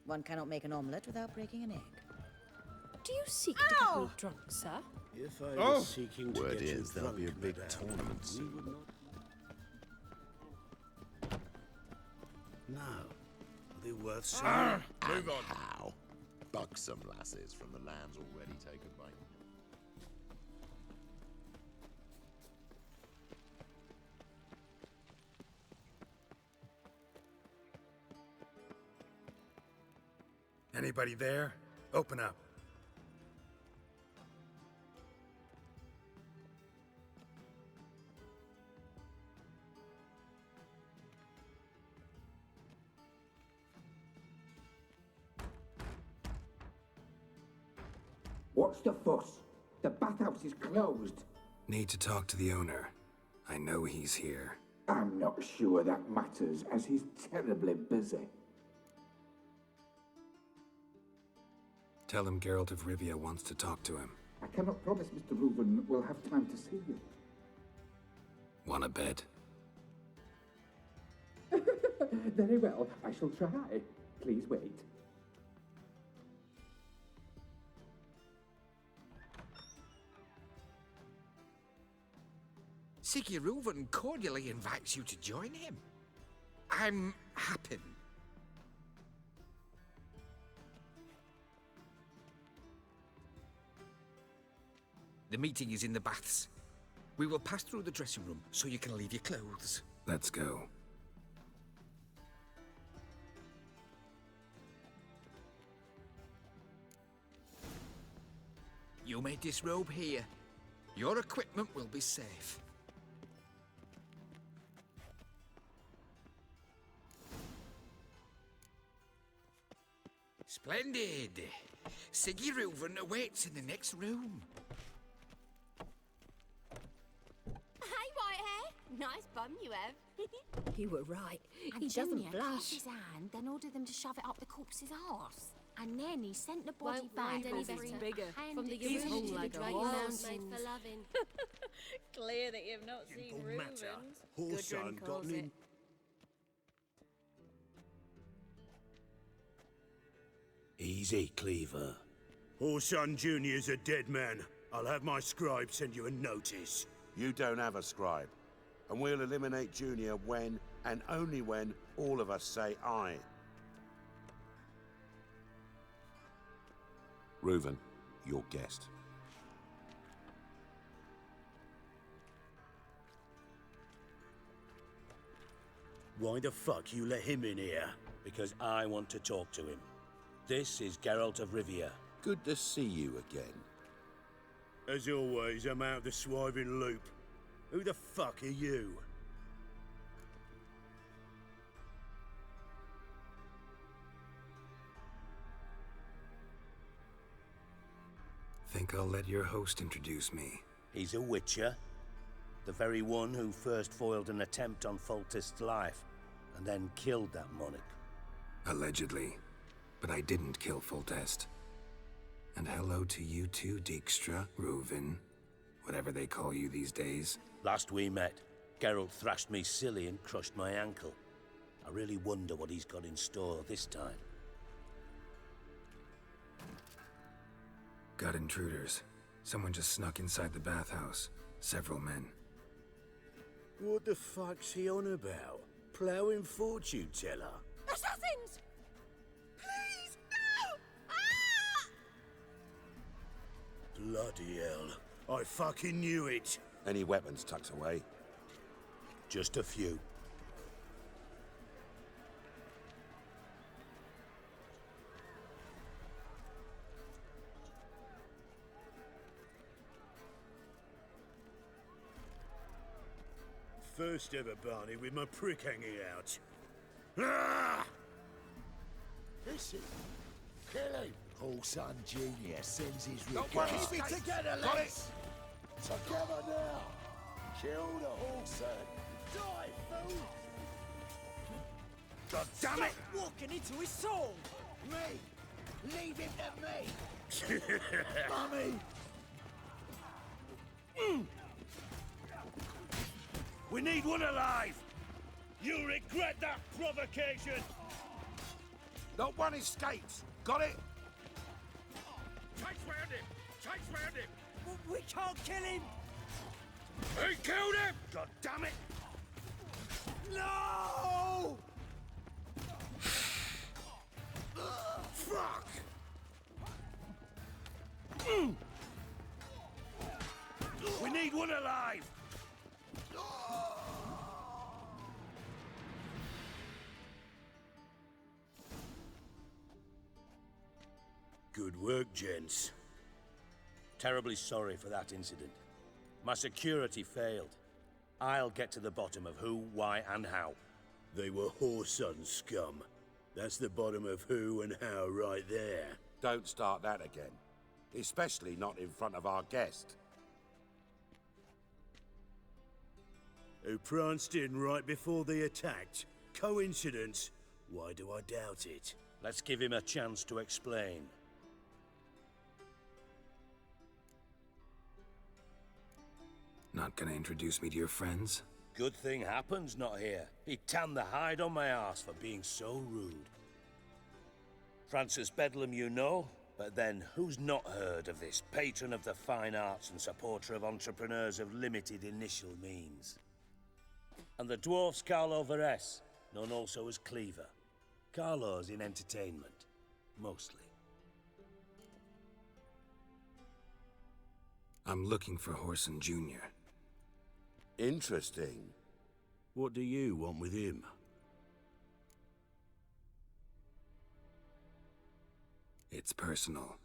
One cannot make an omelette without breaking an egg. Do you seek to get me drunk, sir? If I was seeking to Word get you is, there'll be a drunk, big madame, tournament we soon. would not... Now, are they worth seeing? Move on. How? Buxom lasses from the lands already taken by... Anybody there? Open up. What's the fuss? The bathhouse is closed. Need to talk to the owner. I know he's here. I'm not sure that matters, as he's terribly busy. Tell him Geralt of Rivia wants to talk to him. I cannot promise Mr. Reuven will have time to see you. Want a bed? Very well, I shall try. Please wait. Siggy Reuven cordially invites you to join him. I'm happy. The meeting is in the baths. We will pass through the dressing room so you can leave your clothes. Let's go. You may disrobe here. Your equipment will be safe. Splendid. Siggy Reuven awaits in the next room. Hey, Whitehair. Nice bum you have. You were right. And He Junior doesn't blush. kissed his hand, then ordered them to shove it up the corpse's arse. And then he sent the body Won't back find any over better. to Bigger. hand From the it He's to hung the like a Dragon horse. Mountains. Made for loving. Clear that you've not seen Simple matter. Reuven. Horson Gudrun got calls an it. Easy, Cleaver. Horson Jr.'s a dead man. I'll have my scribe send you a notice. You don't have a scribe. And we'll eliminate Junior when, and only when, all of us say aye. Reuven, your guest. Why the fuck you let him in here? Because I want to talk to him. This is Geralt of Rivia. Good to see you again. As always, I'm out of the swiving loop. Who the fuck are you? Think I'll let your host introduce me. He's a witcher. The very one who first foiled an attempt on Foltest's life, and then killed that monarch. Allegedly. But I didn't kill Foltest. And hello to you too, Dijkstra, Reuven, whatever they call you these days. Last we met, Geralt thrashed me silly and crushed my ankle. I really wonder what he's got in store this time. Got intruders. Someone just snuck inside the bathhouse. Several men. What the fuck's he on about? Ploughing fortune teller? Assassins! Please, no! Ah! Bloody hell. I fucking knew it. Any weapons tucked away? Just a few. First ever Barney with my prick hanging out. Ah! Listen, kill him. Horson Jr. sends his Don't worry, regards. keep it together, Got lads. it. Together now. Kill the Horson. Die, fool. God damn it! Walking into his soul! Me. Leave him to me. Mummy. We need one alive! You'll regret that provocation! Not one escapes. Got it? Chase round him! Chase round him! We can't kill him! He killed him! God damn it! No! Fuck! We need one alive! Good work, gents. Terribly sorry for that incident. My security failed. I'll get to the bottom of who, why, and how. They were whoreson scum. That's the bottom of who and how right there. Don't start that again. Especially not in front of our guest. Who pranced in right before they attacked. Coincidence? Why do I doubt it? Let's give him a chance to explain. Not gonna introduce me to your friends? Good thing Happen's not here. He tanned the hide on my arse for being so rude. Francis Bedlam you know, but then who's not heard of this patron of the fine arts and supporter of entrepreneurs of limited initial means? And the dwarf's Carlo Veres, known also as Cleaver. Carlo's in entertainment, mostly. I'm looking for Whoreson Jr. Interesting. What do you want with him? It's personal.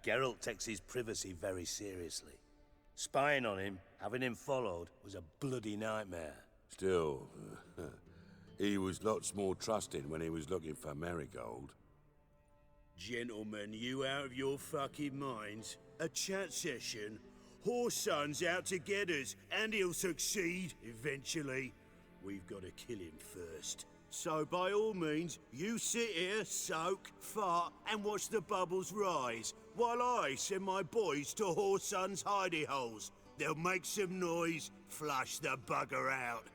Geralt takes his privacy very seriously. Spying on him, having him followed, was a bloody nightmare. Still, he was lots more trusting when he was looking for Marigold. Gentlemen, you out of your fucking minds? A chat session? Whoreson's out to get us, and he'll succeed, eventually. We've got to kill him first. So by all means, you sit here, soak, fart, and watch the bubbles rise, while I send my boys to Whoreson's hidey holes. They'll make some noise, flush the bugger out.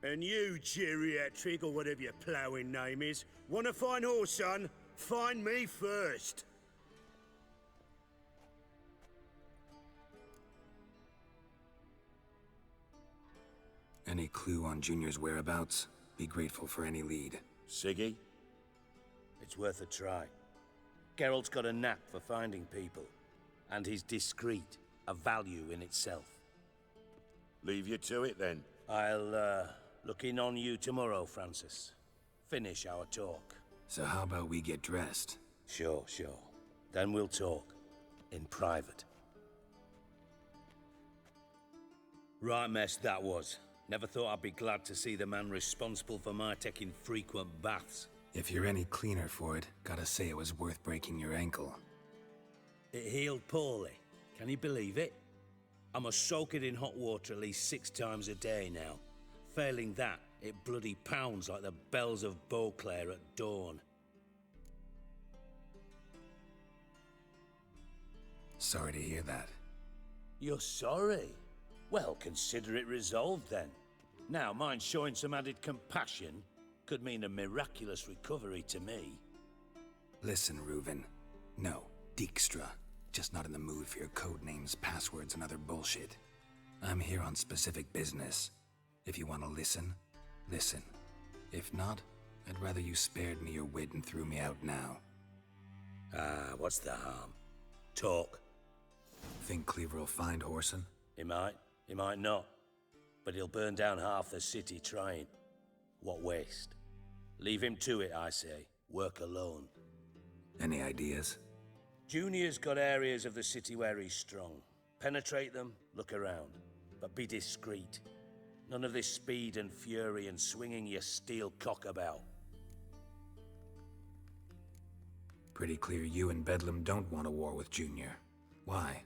And you, geriatric, or whatever your ploughing name is, want to find Whoreson? Find me first. Any clue on Junior's whereabouts? Be grateful for any lead. Siggy? It's worth a try. Geralt's got a knack for finding people. And he's discreet, a value in itself. Leave you to it then. I'll, look in on you tomorrow, Francis. Finish our talk. So how about we get dressed? Sure. Then we'll talk. In private. Right mess that was. Never thought I'd be glad to see the man responsible for my taking frequent baths. If you're any cleaner for it, gotta say it was worth breaking your ankle. It healed poorly. Can you believe it? I must soak it in hot water at least 6 times a day now. Failing that, it bloody pounds like the bells of Beauclair at dawn. Sorry to hear that. You're sorry? Well, consider it resolved then. Now, mind showing some added compassion could mean a miraculous recovery to me. Listen, Reuven. No, Dijkstra. Just not in the mood for your code names, passwords, and other bullshit. I'm here on specific business. If you want to listen, listen. If not, I'd rather you spared me your wit and threw me out now. What's the harm? Talk. Think Cleaver will find Whoreson? He might not. But he'll burn down half the city trying. What waste. Leave him to it, I say. Work alone. Any ideas? Junior's got areas of the city where he's strong. Penetrate them, look around. But be discreet. None of this speed and fury and swinging your steel cock about. Pretty clear you and Bedlam don't want a war with Junior. Why?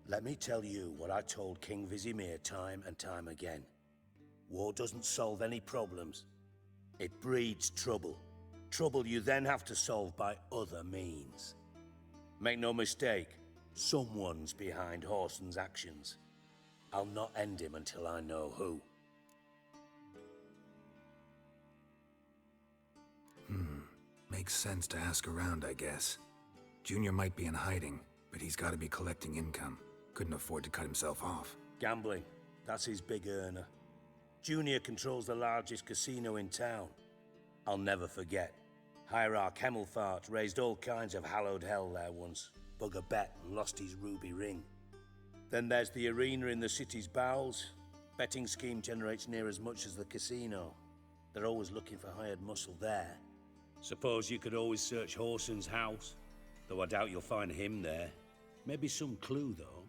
Let me tell you what I told King Vizimir time and time again. War doesn't solve any problems. It breeds trouble. Trouble you then have to solve by other means. Make no mistake, someone's behind Whoreson's actions. I'll not end him until I know who. Makes sense to ask around, I guess. Junior might be in hiding, but he's got to be collecting income. Couldn't afford to cut himself off. Gambling. That's his big earner. Junior controls the largest casino in town. I'll never forget. Hierarch Hemmelfart raised all kinds of hallowed hell there once. Bugger bet and lost his ruby ring. Then there's the arena in the city's bowels. Betting scheme generates near as much as the casino. They're always looking for hired muscle there. Suppose you could always search Horson's house, though I doubt you'll find him there. Maybe some clue, though.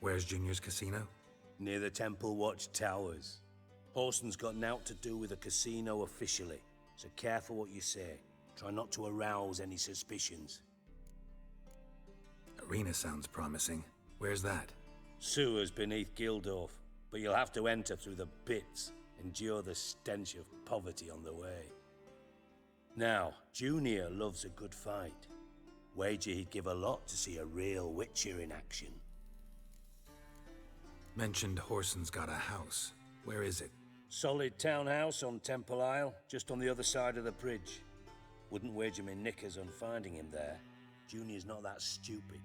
Where's Junior's casino? Near the Temple Watch Towers. Horson's got nought to do with the casino officially, so careful what you say. Try not to arouse any suspicions. Arena sounds promising. Where's that? Sewers beneath Gildorf, but you'll have to enter through the bits, endure the stench of poverty on the way. Now, Junior loves a good fight. Wager he'd give a lot to see a real Witcher in action. Mentioned Horson's got a house. Where is it? Solid townhouse on Temple Isle, just on the other side of the bridge. Wouldn't wager me knickers on finding him there. Junior's not that stupid.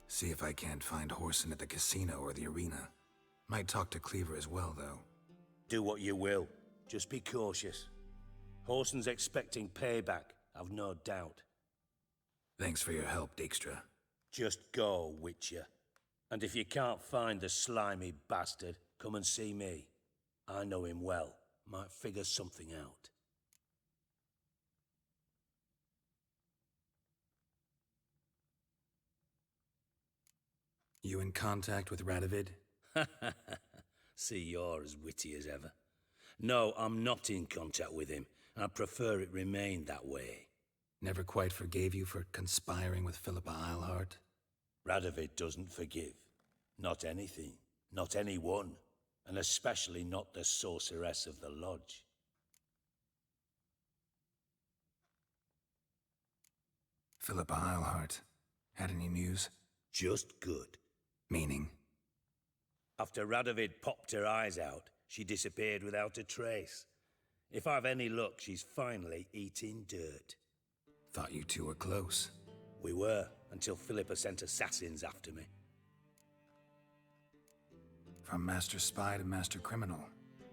See if I can't find Horson at the casino or the arena. Might talk to Cleaver as well, though. Do what you will. Just be cautious. Horson's expecting payback, I've no doubt. Thanks for your help, Dijkstra. Just go, Witcher. And if you can't find the slimy bastard, come and see me. I know him well. Might figure something out. You in contact with Radovid? See, you're as witty as ever. No, I'm not in contact with him. I prefer it remain that way. Never quite forgave you for conspiring with Philippa Eilhart? Radovid doesn't forgive. Not anything. Not anyone. And especially not the sorceress of the lodge. Philippa Eilhart. Had any news? Just good. Meaning? After Radovid popped her eyes out, she disappeared without a trace. If I've any luck, she's finally eating dirt. Thought you two were close. We were, until Philippa sent assassins after me. From master spy to master criminal.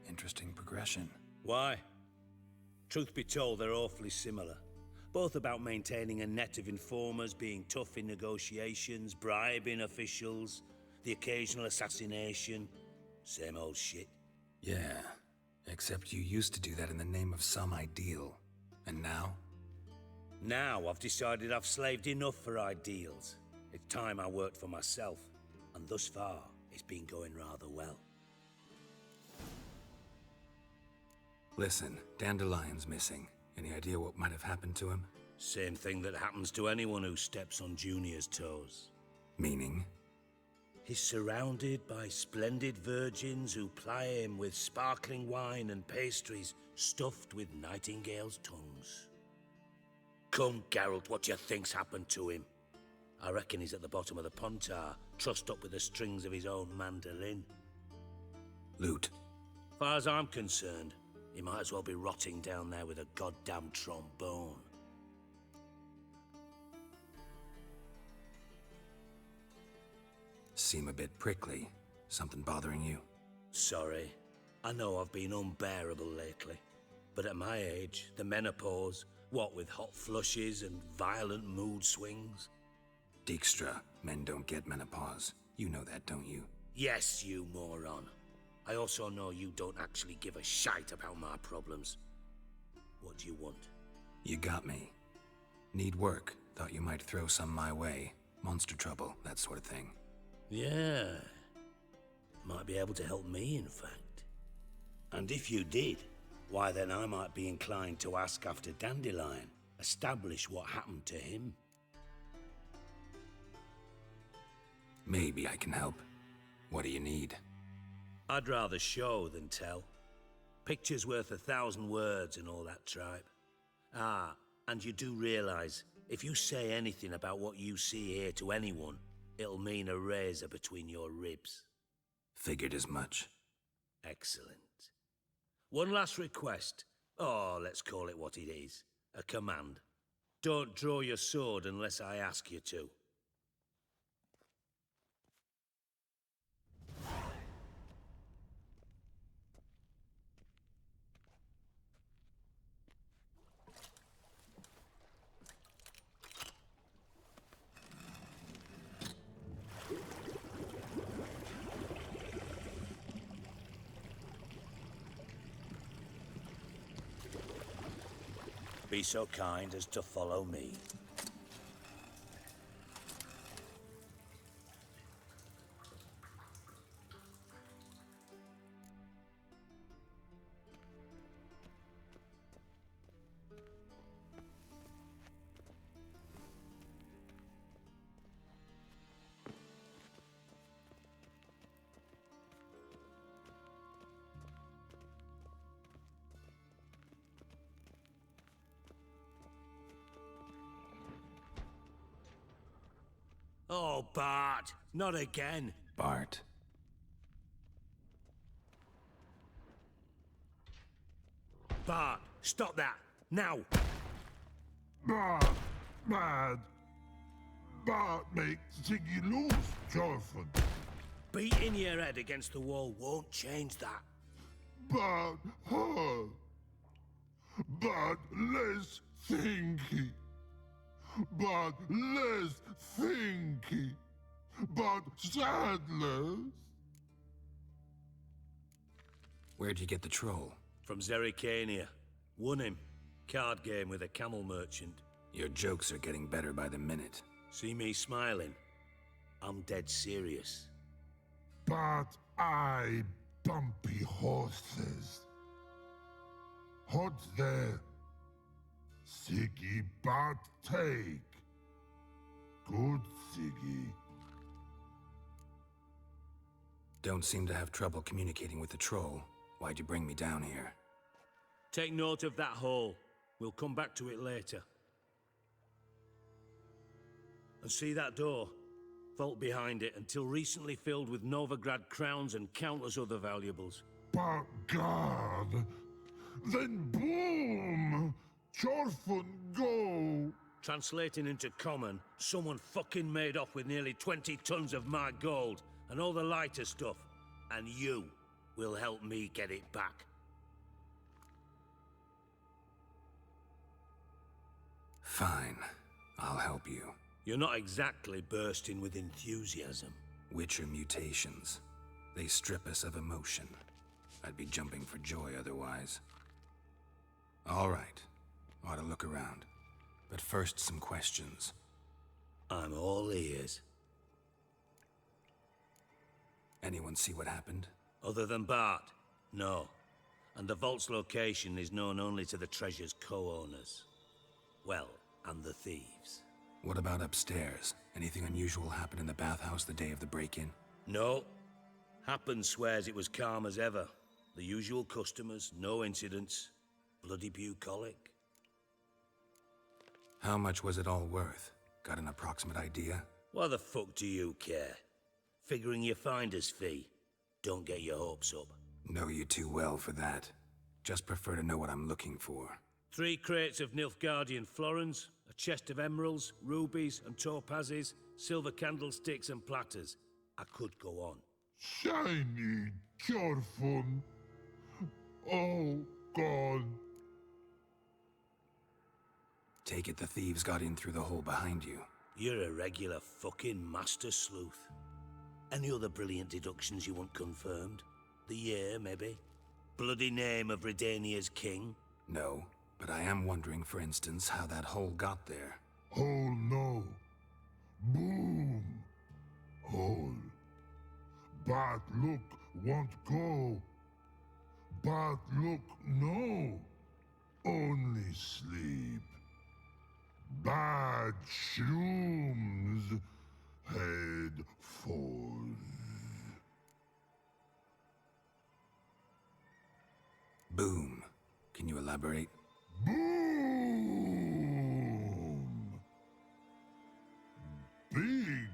Interesting progression. Why? Truth be told, they're awfully similar. Both about maintaining a net of informers, being tough in negotiations, bribing officials, the occasional assassination. Same old shit. Yeah, except you used to do that in the name of some ideal. And now? Now I've decided I've slaved enough for ideals. It's time I worked for myself. And thus far, it's been going rather well. Listen, Dandelion's missing. Any idea what might have happened to him? Same thing that happens to anyone who steps on Junior's toes. Meaning? He's surrounded by splendid virgins who ply him with sparkling wine and pastries stuffed with nightingales' tongues. Come, Geralt, what do you think's happened to him? I reckon he's at the bottom of the Pontar, trussed up with the strings of his own mandolin. Loot. Far as I'm concerned, he might as well be rotting down there with a goddamn trombone. Seem a bit prickly. Something bothering you? Sorry. I know I've been unbearable lately. But at my age, the menopause, what with hot flushes and violent mood swings. Dijkstra, men don't get menopause. You know that, don't you? Yes, you moron. I also know you don't actually give a shite about my problems. What do you want? You got me. Need work. Thought you might throw some my way. Monster trouble, that sort of thing. Yeah. Might be able to help me, in fact. And if you did, why then I might be inclined to ask after Dandelion, establish what happened to him. Maybe I can help. What do you need? I'd rather show than tell. Picture's worth 1,000 words and all that tripe. Ah, and you do realize, if you say anything about what you see here to anyone, it'll mean a razor between your ribs. Figured as much. Excellent. One last request. Oh, let's call it what it is. A command. Don't draw your sword unless I ask you to. Be so kind as to follow me. Oh, Bart, not again. Bart. Bart, stop that, now. Bart, bad. Bart makes Ziggy lose, Jorfin. Beating your head against the wall won't change that. Bart, hurt. Bart, less thinky. But less thinky, but sadless. Where'd you get the troll? From Zerrikania. Won him. Card game with a camel merchant. Your jokes are getting better by the minute. See me smiling? I'm dead serious. But I bumpy horses. Hot there. Siggy but take. Good Siggy. Don't seem to have trouble communicating with the troll. Why'd you bring me down here? Take note of that hole. We'll come back to it later. And see that door? Vault behind it, until recently filled with Novigrad crowns and countless other valuables. But God, then boom! Chorfun go! Translating into common, someone fucking made off with nearly 20 tons of my gold, and all the lighter stuff. And you will help me get it back. Fine. I'll help you. You're not exactly bursting with enthusiasm. Witcher mutations. They strip us of emotion. I'd be jumping for joy otherwise. All right. Ought to look around. But first, some questions. I'm all ears. Anyone see what happened? Other than Bart? No. And the vault's location is known only to the treasure's co-owners. Well, and the thieves. What about upstairs? Anything unusual happen in the bathhouse the day of the break-in? No. Happen swears it was calm as ever. The usual customers, no incidents. Bloody bucolic. How much was it all worth? Got an approximate idea? Why the fuck do you care? Figuring your finder's fee. Don't get your hopes up. Know you too well for that. Just prefer to know what I'm looking for. 3 crates of Nilfgaardian florins, a chest of emeralds, rubies and topazes, silver candlesticks and platters. I could go on. Shiny Chorfun. Oh, God. Take it the thieves got in through the hole behind you. You're a regular fucking master sleuth. Any other brilliant deductions you want confirmed? The year, maybe? Bloody name of Redania's king? No, but I am wondering, for instance, how that hole got there. Hole no. Boom. Hole. But look won't go. But look no. Only sleep. Bad shrooms. Head falls. Boom. Can you elaborate? Boom! Big.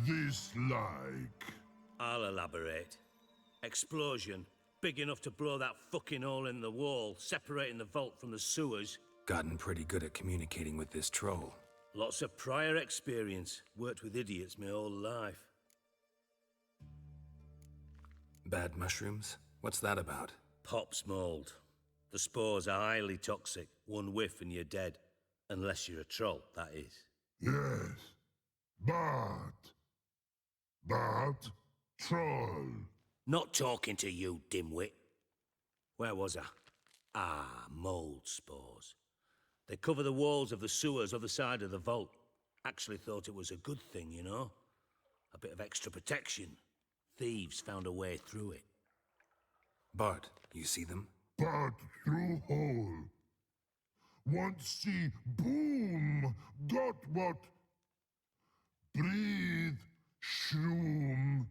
This like. I'll elaborate. Explosion. big enough to blow that fucking hole in the wall, separating the vault from the sewers. Gotten pretty good at communicating with this troll. Lots of prior experience. Worked with idiots my whole life. Bad mushrooms? What's that about? Pops mold. The spores are highly toxic. One whiff and you're dead. Unless you're a troll, that is. Yes, but troll. Not talking to you, dimwit. Where was I? Ah, mold spores. They cover the walls of the sewers other side of the vault. Actually thought it was a good thing, you know? A bit of extra protection. Thieves found a way through it. Bart, you see them? But through hole. Want see boom, got what? Breathe, shroom.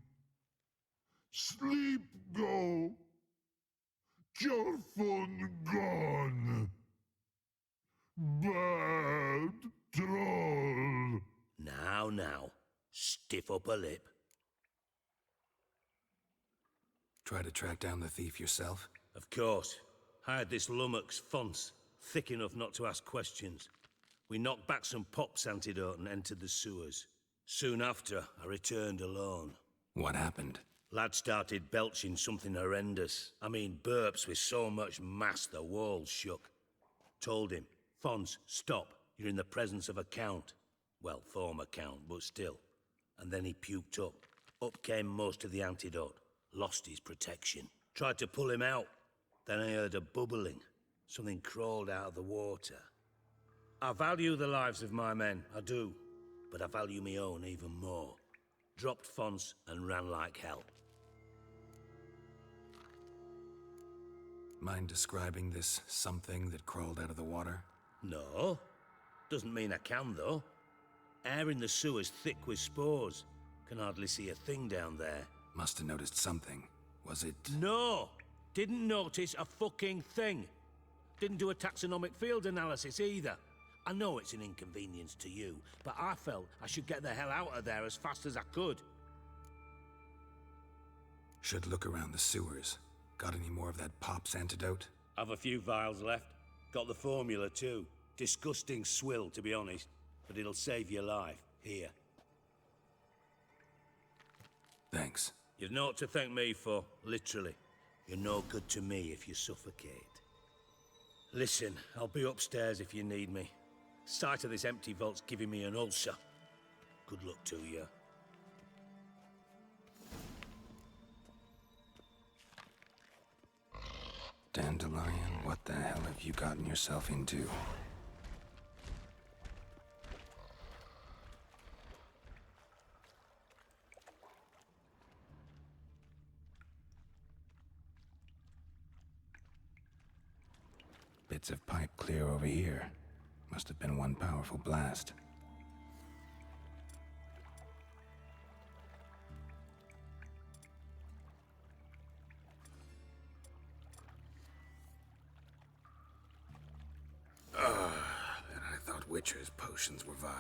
Sleep go. Your phone gone. Bad troll. Now. Stiff upper lip. Try to track down the thief yourself? Of course. Hired this lummox Fons, thick enough not to ask questions. We knocked back some Pop's antidote and entered the sewers. Soon after, I returned alone. What happened? Lad started belching something horrendous. I mean, burps with so much mass the walls shook. Told him, Fons, stop. You're in the presence of a count. Well, former count, but still. And then he puked up. Up came most of the antidote. Lost his protection. Tried to pull him out. Then I heard a bubbling. Something crawled out of the water. I value the lives of my men, I do. But I value my own even more. Dropped Fons and ran like hell. Mind describing this something that crawled out of the water? No. Doesn't mean I can, though. Air in the sewer's thick with spores. Can hardly see a thing down there. Must have noticed something. Was it... No! Didn't notice a fucking thing. Didn't do a taxonomic field analysis either. I know it's an inconvenience to you, but I felt I should get the hell out of there as fast as I could. Should look around the sewers. Got any more of that Pop's antidote? Have a few vials left. Got the formula too. Disgusting swill, to be honest. But it'll save your life. Here. Thanks. You've naught to thank me for, literally. You're no good to me if you suffocate. Listen, I'll be upstairs if you need me. Sight of this empty vault's giving me an ulcer. Good luck to you. Dandelion, what the hell have you gotten yourself into? Bits of pipe clear over here. Must have been one powerful blast. And I thought Witcher's potions were vile.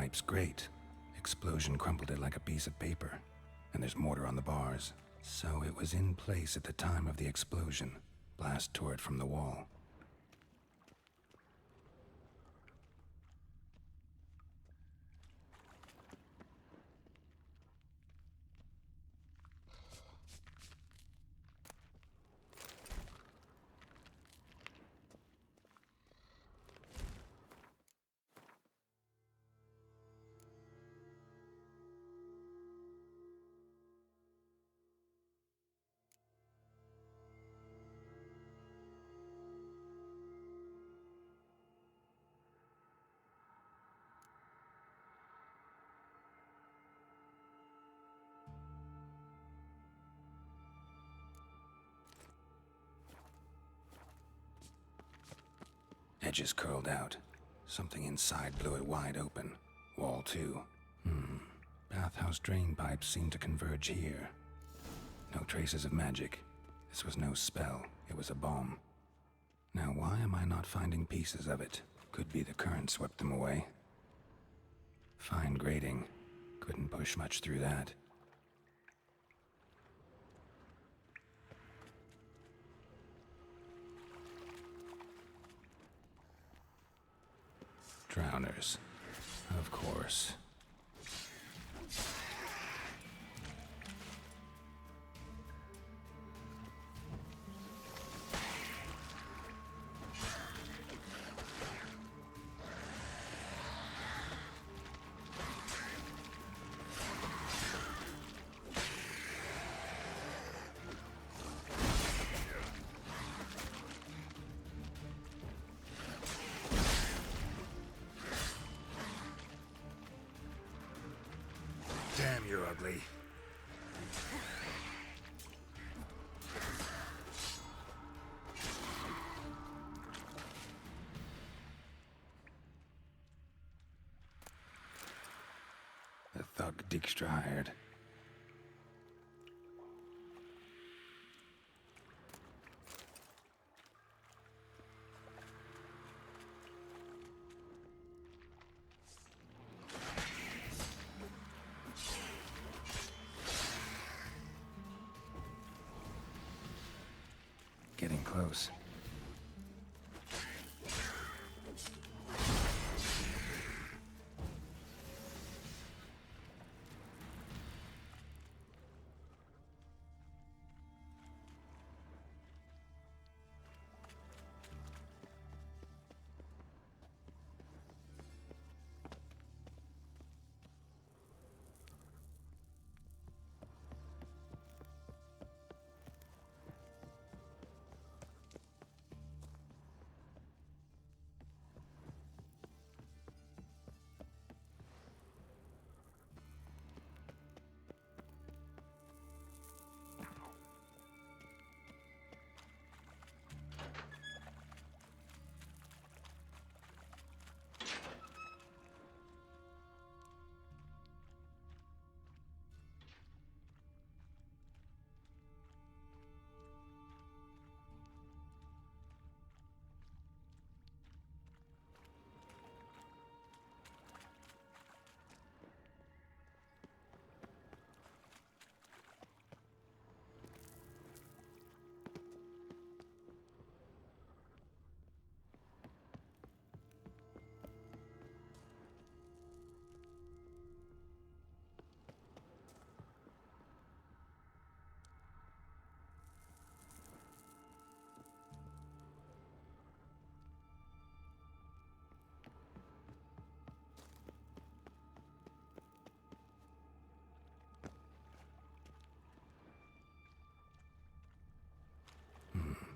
pipe's great. Explosion crumpled it like a piece of paper. And there's mortar on the bars. So it was in place at the time of the explosion. Blast tore it from the wall. Edges curled out. Something inside blew it wide open. Wall too. Bathhouse drain pipes seemed to converge here. No traces of magic. This was no spell. It was a bomb. Now why am I not finding pieces of it? Could be the current swept them away. Fine grating. Couldn't push much through that. Drowners. Of course. Damn, you're ugly. The thug Dijkstra hired. Getting close.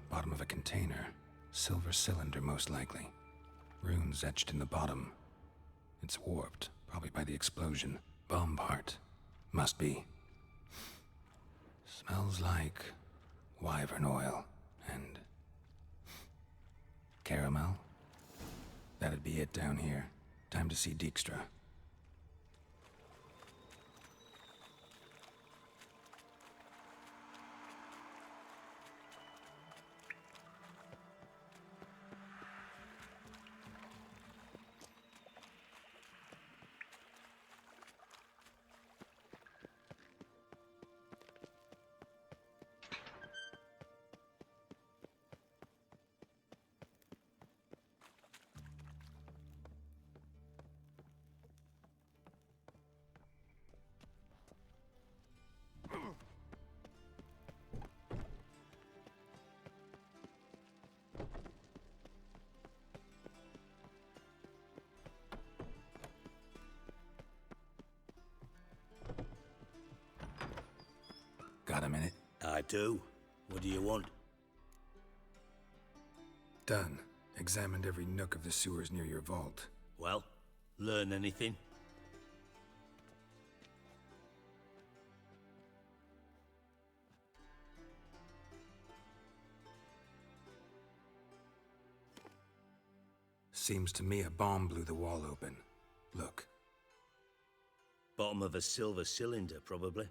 Bottom of a container. Silver cylinder, most likely. Runes etched in the bottom. It's warped, probably by the explosion. Bomb part. Must be. Smells like wyvern oil and caramel. That'd be it down here. Time to see Dijkstra. Got a minute? I do. What do you want? Done. Examined every nook of the sewers near your vault. Well, learn anything? Seems to me a bomb blew the wall open. Look. Bottom of a silver cylinder, probably.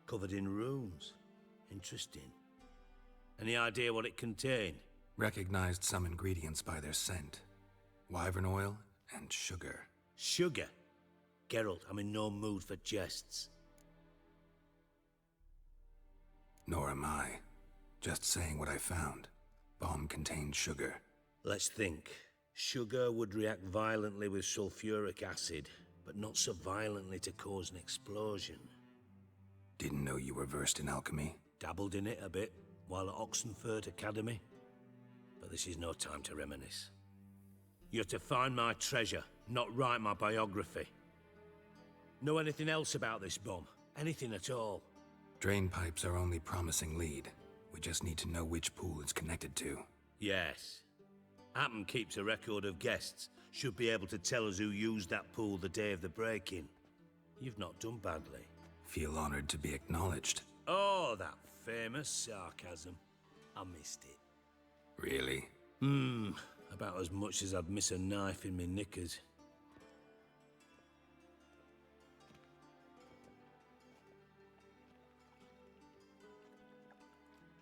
Covered in runes. Interesting. Any idea what it contained? Recognized some ingredients by their scent. Wyvern oil and sugar. Sugar? Geralt, I'm in no mood for jests. Nor am I. Just saying what I found. Bomb contained sugar. Let's think. Sugar would react violently with sulfuric acid, but not so violently to cause an explosion. Didn't know you were versed in alchemy. Dabbled in it a bit while at Oxenford Academy. But this is no time to reminisce. You're to find my treasure, not write my biography. Know anything else about this bomb? Anything at all? Drain pipes are only promising lead. We just need to know which pool it's connected to. Yes. Appen keeps a record of guests. Should be able to tell us who used that pool the day of the break-in. You've not done badly. Feel honored to be acknowledged. Oh, that famous sarcasm. I missed it. Really? About as much as I'd miss a knife in me knickers.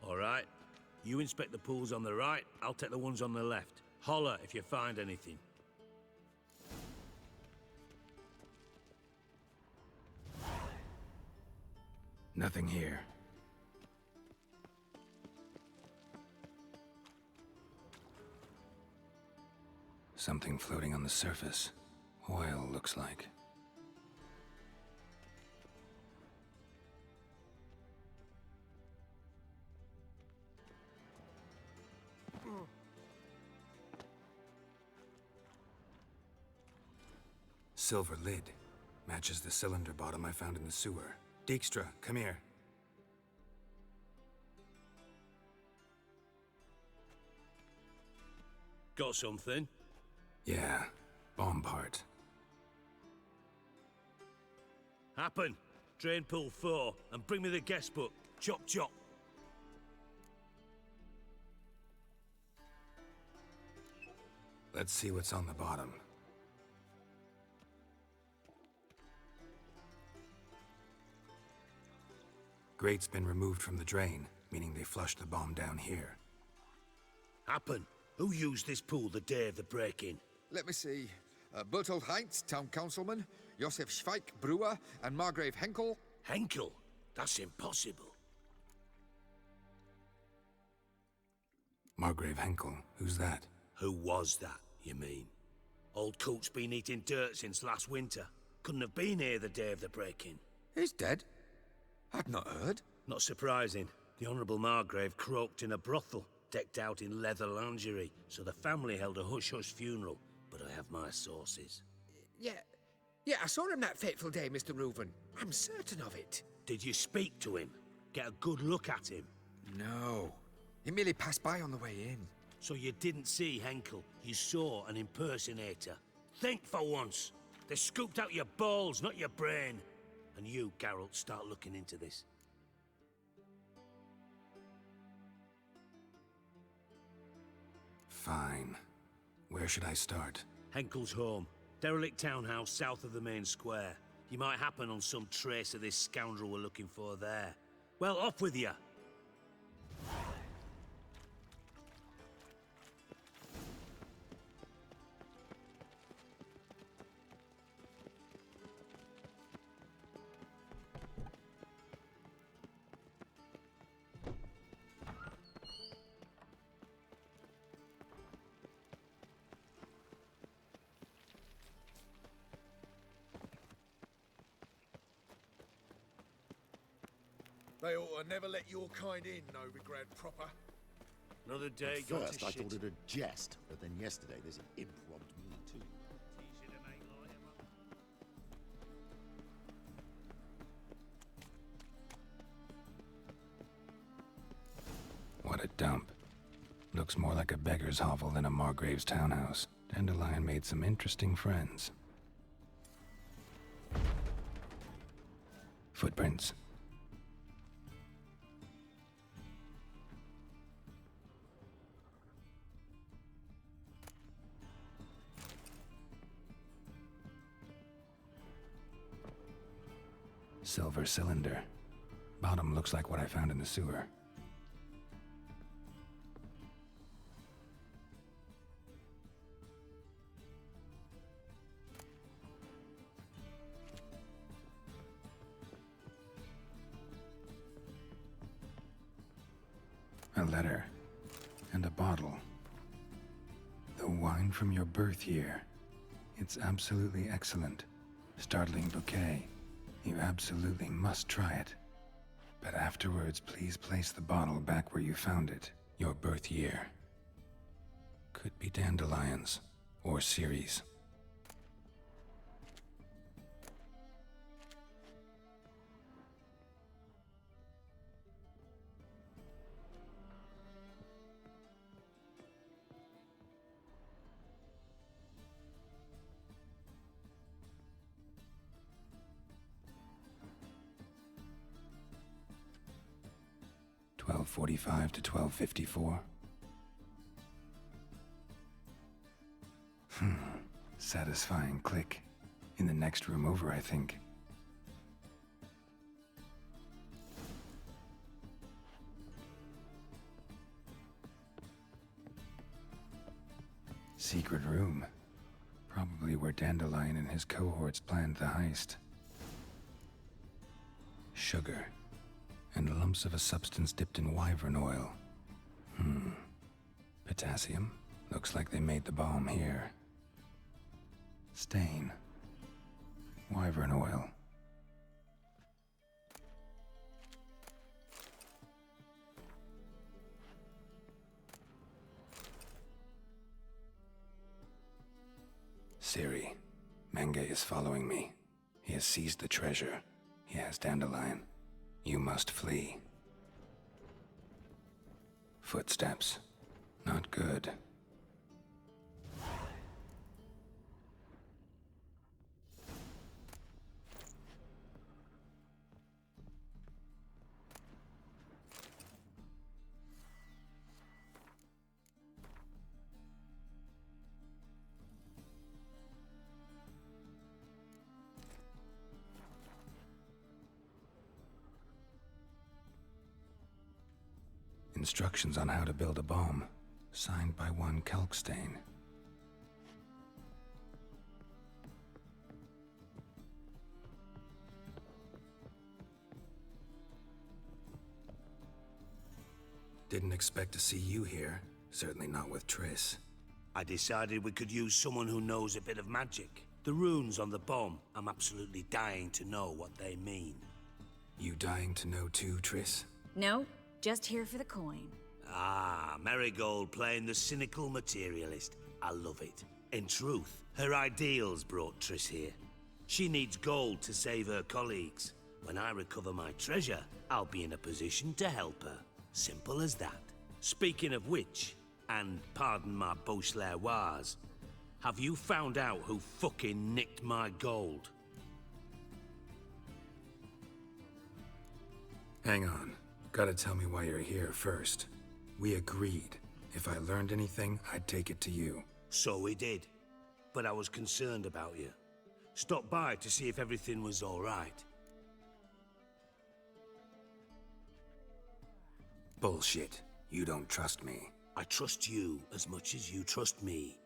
All right. You inspect the pools on the right, I'll take the ones on the left. Holler if you find anything. Nothing here. Something floating on the surface. Oil, looks like. Silver lid. Matches the cylinder bottom I found in the sewer. Dijkstra, come here. Got something? Yeah, bomb part. Happen. Drain pool 4, and bring me the guest book. Chop chop. Let's see what's on the bottom. Grate's been removed from the drain, meaning they flushed the bomb down here. Happen. Who used this pool the day of the break-in? Let me see. Bertold Heinz, town councilman, Josef Schweik, brewer, and Margrave Henkel. Henkel? That's impossible. Margrave Henkel, who's that? Who was that, you mean? Old coot's been eating dirt since last winter. Couldn't have been here the day of the break-in. He's dead? I'd not heard. Not surprising. The Honourable Margrave croaked in a brothel, decked out in leather lingerie, so the family held a hush-hush funeral, but I have my sources. Yeah, I saw him that fateful day, Mr. Reuven. I'm certain of it. Did you speak to him? Get a good look at him? No. He merely passed by on the way in. So you didn't see Henkel, you saw an impersonator. Think for once. They scooped out your balls, not your brain. And you, Geralt, start looking into this. Fine. Where should I start? Henkel's home. Derelict townhouse south of the main square. You might happen on some trace of this scoundrel we're looking for there. Well, off with you. They ought to never let your kind in, no regret proper. Another day At gone first, to I shit. thought it a jest, but then yesterday there's an imp robbed me too. dump. Looks more like a beggar's hovel than a Margrave's townhouse. Dandelion made some interesting friends. Footprints. Silver cylinder. Bottom looks like what I found in the sewer. A letter. And a bottle. The wine from your birth year. It's absolutely excellent. Startling bouquet. You absolutely must try it. But afterwards, please place the bottle back where you found it. Your birth year. Could be dandelions. Or Ceres. .45 to 12:54. Satisfying click. In the next room over, I think. Secret room. Probably where Dandelion and his cohorts planned the heist. Sugar. And lumps of a substance dipped in wyvern oil. Potassium. Looks like they made the bomb here. Stain. Wyvern oil. Siri. Menge is following me. He has seized the treasure. He has Dandelion. You must flee. Footsteps. Not good. Instructions on how to build a bomb, signed by one Kalkstain. Didn't expect to see you here. Certainly not with Triss. I decided we could use someone who knows a bit of magic. The runes on the bomb, I'm absolutely dying to know what they mean. You dying to know too, Triss? No, just here for the coin. Ah, Marigold playing the cynical materialist. I love it. In truth, her ideals brought Triss here. She needs gold to save her colleagues. When I recover my treasure, I'll be in a position to help her. Simple as that. Speaking of which, and pardon my Beauclervoise, have you found out who fucking nicked my gold? Hang on. Gotta tell me why you're here first. We agreed. If I learned anything, I'd take it to you. So we did. But I was concerned about you. Stopped by to see if everything was all right. Bullshit. You don't trust me. I trust you as much as you trust me.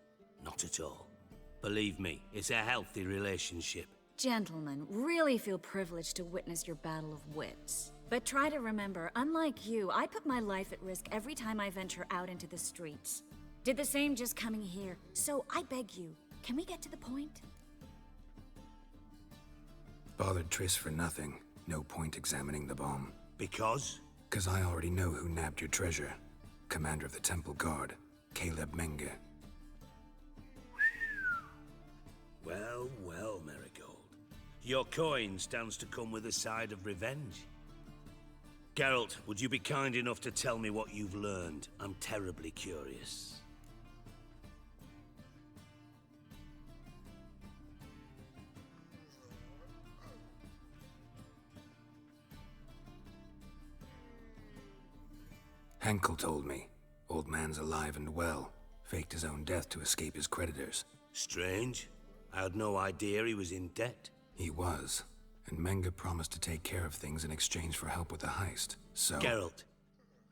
Not at all. Believe me, it's a healthy relationship. Gentlemen, really feel privileged to witness your battle of wits. But try to remember, unlike you, I put my life at risk every time I venture out into the streets. Did the same just coming here. So I beg you, can we get to the point? Bothered Triss for nothing. No point examining the bomb. Because? 'Cause I already know who nabbed your treasure. Commander of the Temple Guard, Caleb Menge. Well, well, Marigold. Your coin stands to come with a side of revenge. Geralt, would you be kind enough to tell me what you've learned? I'm terribly curious. Henkel told me. Old man's alive and well. Faked his own death to escape his creditors. Strange. I had no idea he was in debt. He was. And Menge promised to take care of things in exchange for help with the heist. So... Geralt,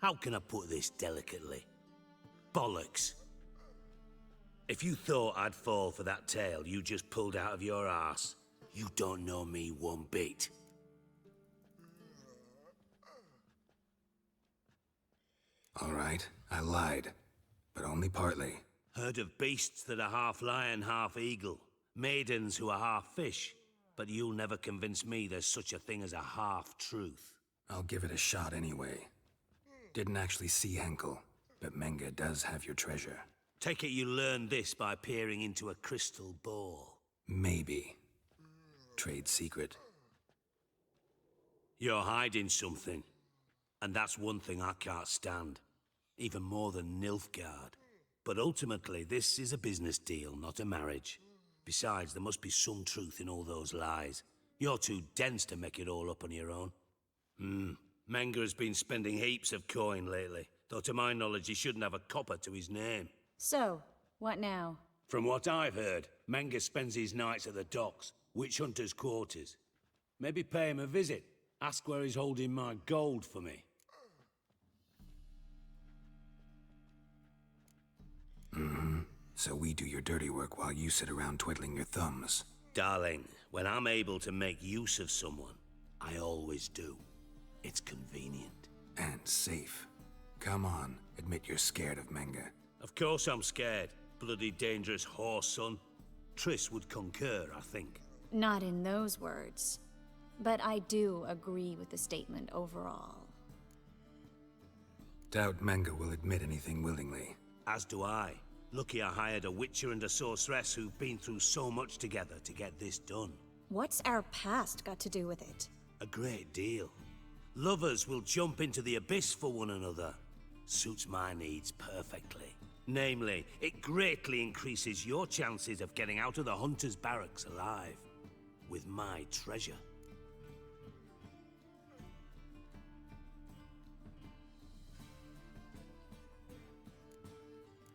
how can I put this delicately? Bollocks. If you thought I'd fall for that tale you just pulled out of your arse, you don't know me one bit. All right, I lied. But only partly. Heard of beasts that are half lion, half eagle. Maidens who are half fish. But you'll never convince me there's such a thing as a half-truth. I'll give it a shot anyway. Didn't actually see Henkel, but Menge does have your treasure. Take it you learned this by peering into a crystal ball. Maybe. Trade secret. You're hiding something. And that's one thing I can't stand. Even more than Nilfgaard. But ultimately, this is a business deal, not a marriage. Besides, there must be some truth in all those lies. You're too dense to make it all up on your own. Menge has been spending heaps of coin lately, though to my knowledge he shouldn't have a copper to his name. So, what now? From what I've heard, Menge spends his nights at the docks, witch hunters' quarters. Maybe pay him a visit. Ask where he's holding my gold for me. So we do your dirty work while you sit around twiddling your thumbs. Darling, when I'm able to make use of someone, I always do. It's convenient. And safe. Come on, admit you're scared of Menge. Of course I'm scared. Bloody dangerous horse, son. Triss would concur, I think. Not in those words. But I do agree with the statement overall. Doubt Menge will admit anything willingly. As do I. Lucky I hired a witcher and a sorceress who've been through so much together to get this done. What's our past got to do with it? A great deal. Lovers will jump into the abyss for one another. Suits my needs perfectly. Namely, it greatly increases your chances of getting out of the hunter's barracks alive. With my treasure.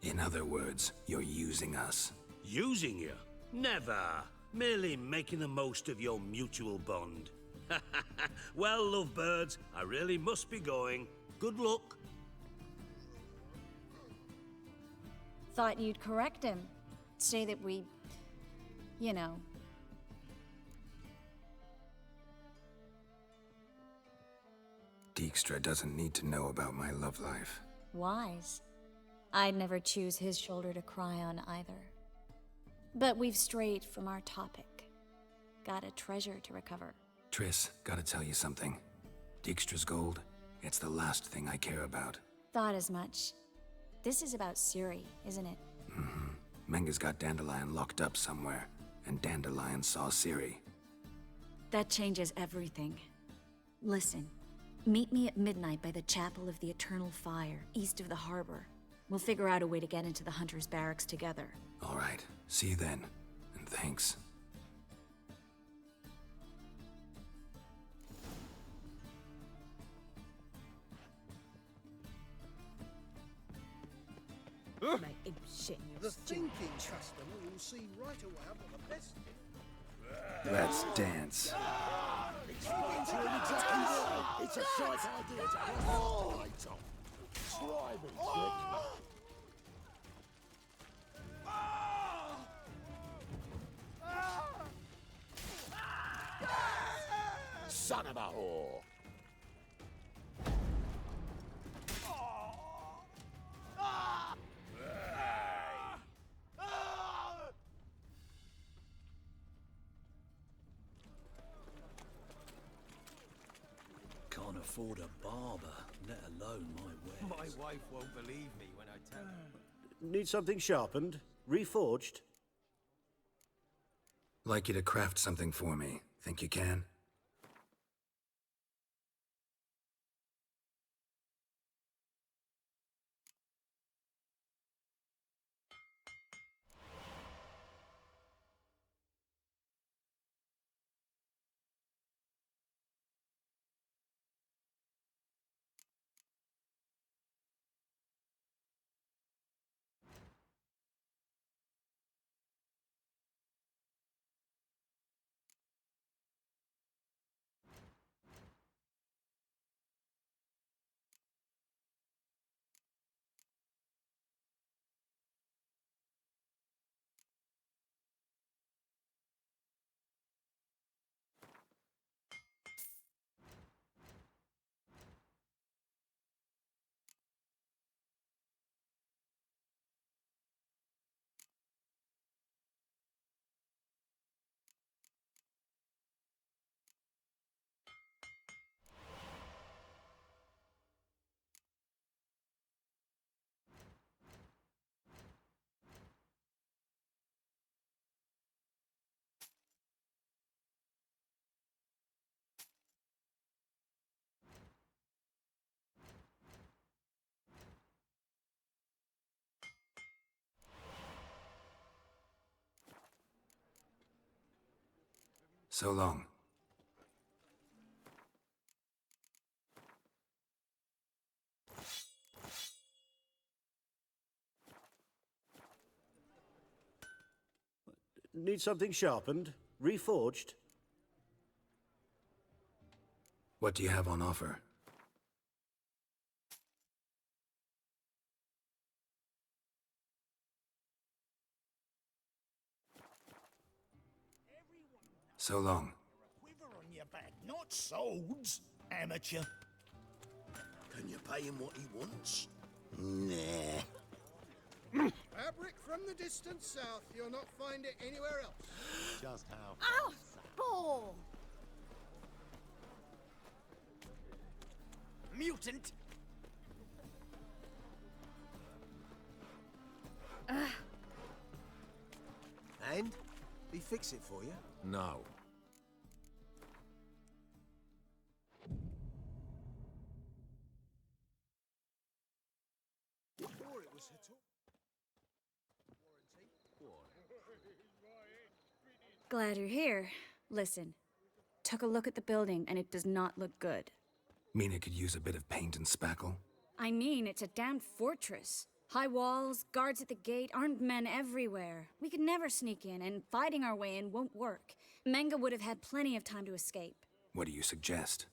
In other words, you're using us. Using you? Never. Merely making the most of your mutual bond. Well, lovebirds, I really must be going. Good luck. Thought you'd correct him. Say that we... you know... Dijkstra doesn't need to know about my love life. Wise. I'd never choose his shoulder to cry on either. But we've strayed from our topic. Got a treasure to recover. Triss, gotta tell you something. Dijkstra's gold, it's the last thing I care about. Thought as much. This is about Ciri, isn't it? Menge's got Dandelion locked up somewhere, and Dandelion saw Ciri. That changes everything. Listen, meet me at midnight by the Chapel of the Eternal Fire, east of the harbor. We'll figure out a way to get into the Hunter's barracks together. All right, see you then, and thanks. Make him shit in your The stew. thinking customer will see right away I'm not the best. Let's dance. It's a shite idea to have a light on. Try me, Trick. Son of a whore! Can't afford a barber, let alone my wares. My wife won't believe me when I tell her. Need something sharpened? Reforged? Like you to craft something for me. Think you can? So long. Need something sharpened? Reforged? What do you have on offer? So long. Quiver on your back, not swords, amateur. Can you pay him what he wants? Nah. Fabric from the distant south. You'll not find it anywhere else. Just how? Ow! Ball! Mutant! And? He fix it for you? No. Before it was Glad you're here. Listen, took a look at the building and it does not look good. Mean it could use a bit of paint and spackle? I mean, it's a damn fortress. High walls, guards at the gate, armed men everywhere. We could never sneak in, and fighting our way in won't work. Menga would have had plenty of time to escape. What do you suggest?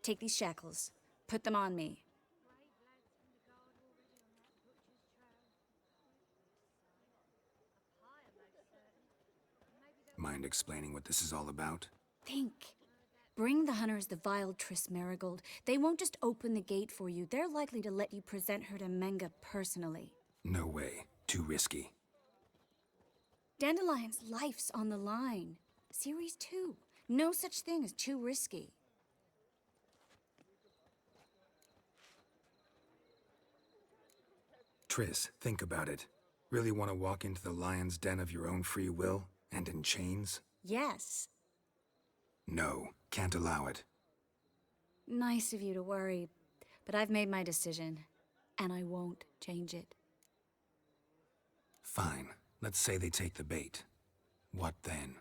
Take these shackles. Put them on me. Mind explaining what this is all about? Think. Bring the hunters the vile Triss Marigold. They won't just open the gate for you. They're likely to let you present her to Menga personally. No way. Too risky. Dandelion's life's on the line. Series 2. No such thing as too risky. Triss, think about it. Really want to walk into the lion's den of your own free will? And in chains? Yes. No, can't allow it. Nice of you to worry, but I've made my decision, and I won't change it. Fine. Let's say they take the bait. What then?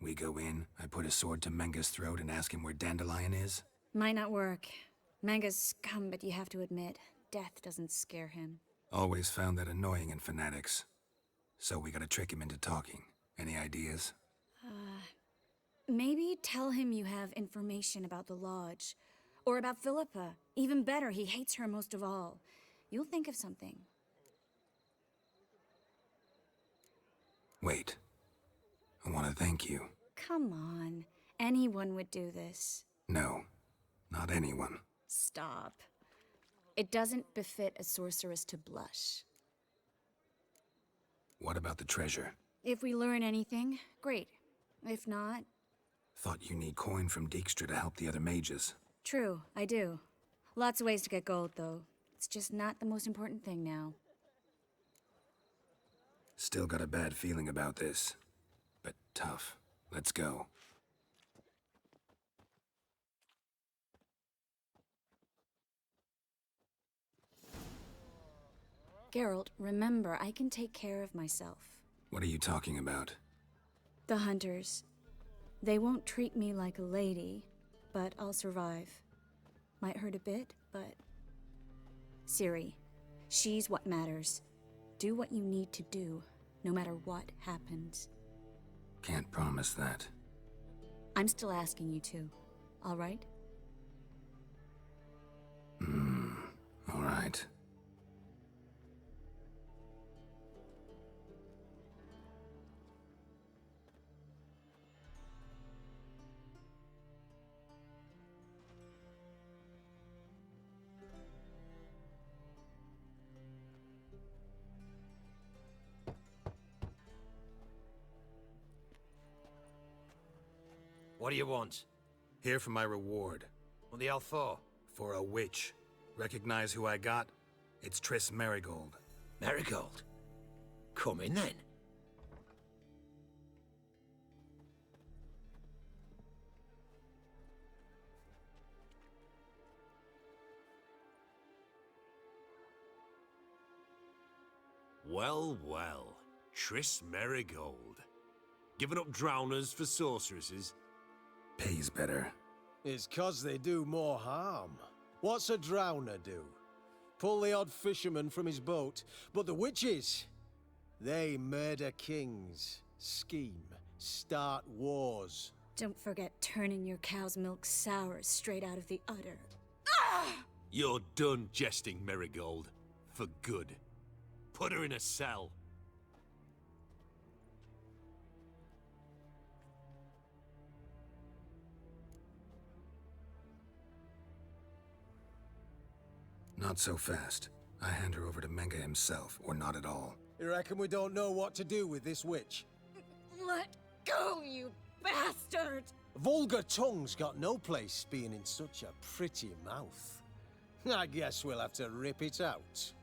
We go in, I put a sword to Menga's throat and ask him where Dandelion is? Might not work. Menga's scum, but you have to admit, death doesn't scare him. Always found that annoying in fanatics. So we gotta trick him into talking. Any ideas? Maybe tell him you have information about the Lodge. Or about Philippa. Even better, he hates her most of all. You'll think of something. Wait. I want to thank you. Come on. Anyone would do this. No, not anyone. Stop. It doesn't befit a sorceress to blush. What about the treasure? If we learn anything, great. If not... Thought you need coin from Dijkstra to help the other mages. True, I do. Lots of ways to get gold, though. It's just not the most important thing now. Still got a bad feeling about this. But tough. Let's go. Geralt, remember, I can take care of myself. What are you talking about? The hunters. They won't treat me like a lady, but I'll survive. Might hurt a bit, but... Ciri, she's what matters. Do what you need to do, no matter what happens. Can't promise that. I'm still asking you to, all right? All right. What do you want? Here for my reward. What the hell for? For a witch. Recognize who I got? It's Triss Marigold. Marigold? Come in then. Well, well. Triss Marigold. Giving up drowners for sorceresses? Pays better. It's 'cause they do more harm. What's a drowner do? Pull the odd fisherman from his boat. But the witches, they murder kings, scheme, start wars. Don't forget turning your cow's milk sour straight out of the udder. You're done jesting, Marigold. For good. Put her in a cell. Not so fast. I hand her over to Menga himself, or not at all. You reckon we don't know what to do with this witch? Let go, you bastard! Vulgar tongue's got no place being in such a pretty mouth. I guess we'll have to rip it out.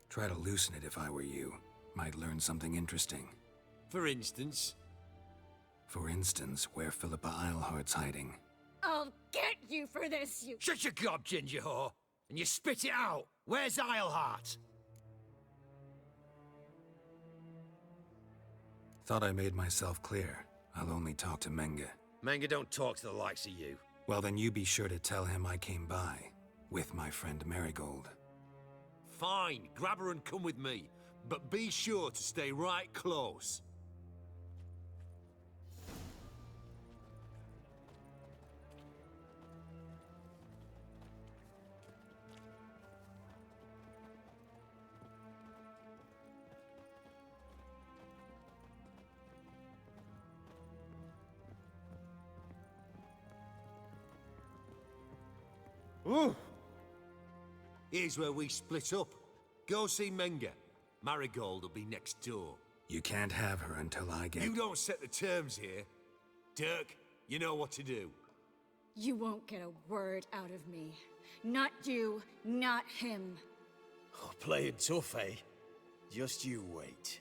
Try to loosen it if I were you. Might learn something interesting. For instance? For instance, where Philippa Eilhart's hiding. I'll get you for this, you— Shut your gob, ginger whore! And you spit it out! Where's Eilhart? Thought I made myself clear. I'll only talk to Menga. Menga don't talk to the likes of you. Well, then you be sure to tell him I came by. With my friend Marigold. Fine, grab her and come with me. But be sure to stay right close. Ooh. Here's where we split up. Go see Menga. Marigold will be next door. You can't have her until I get— You don't set the terms here. Dirk, you know what to do. You won't get a word out of me. Not you, not him. Oh, playing tough, eh? Just you wait.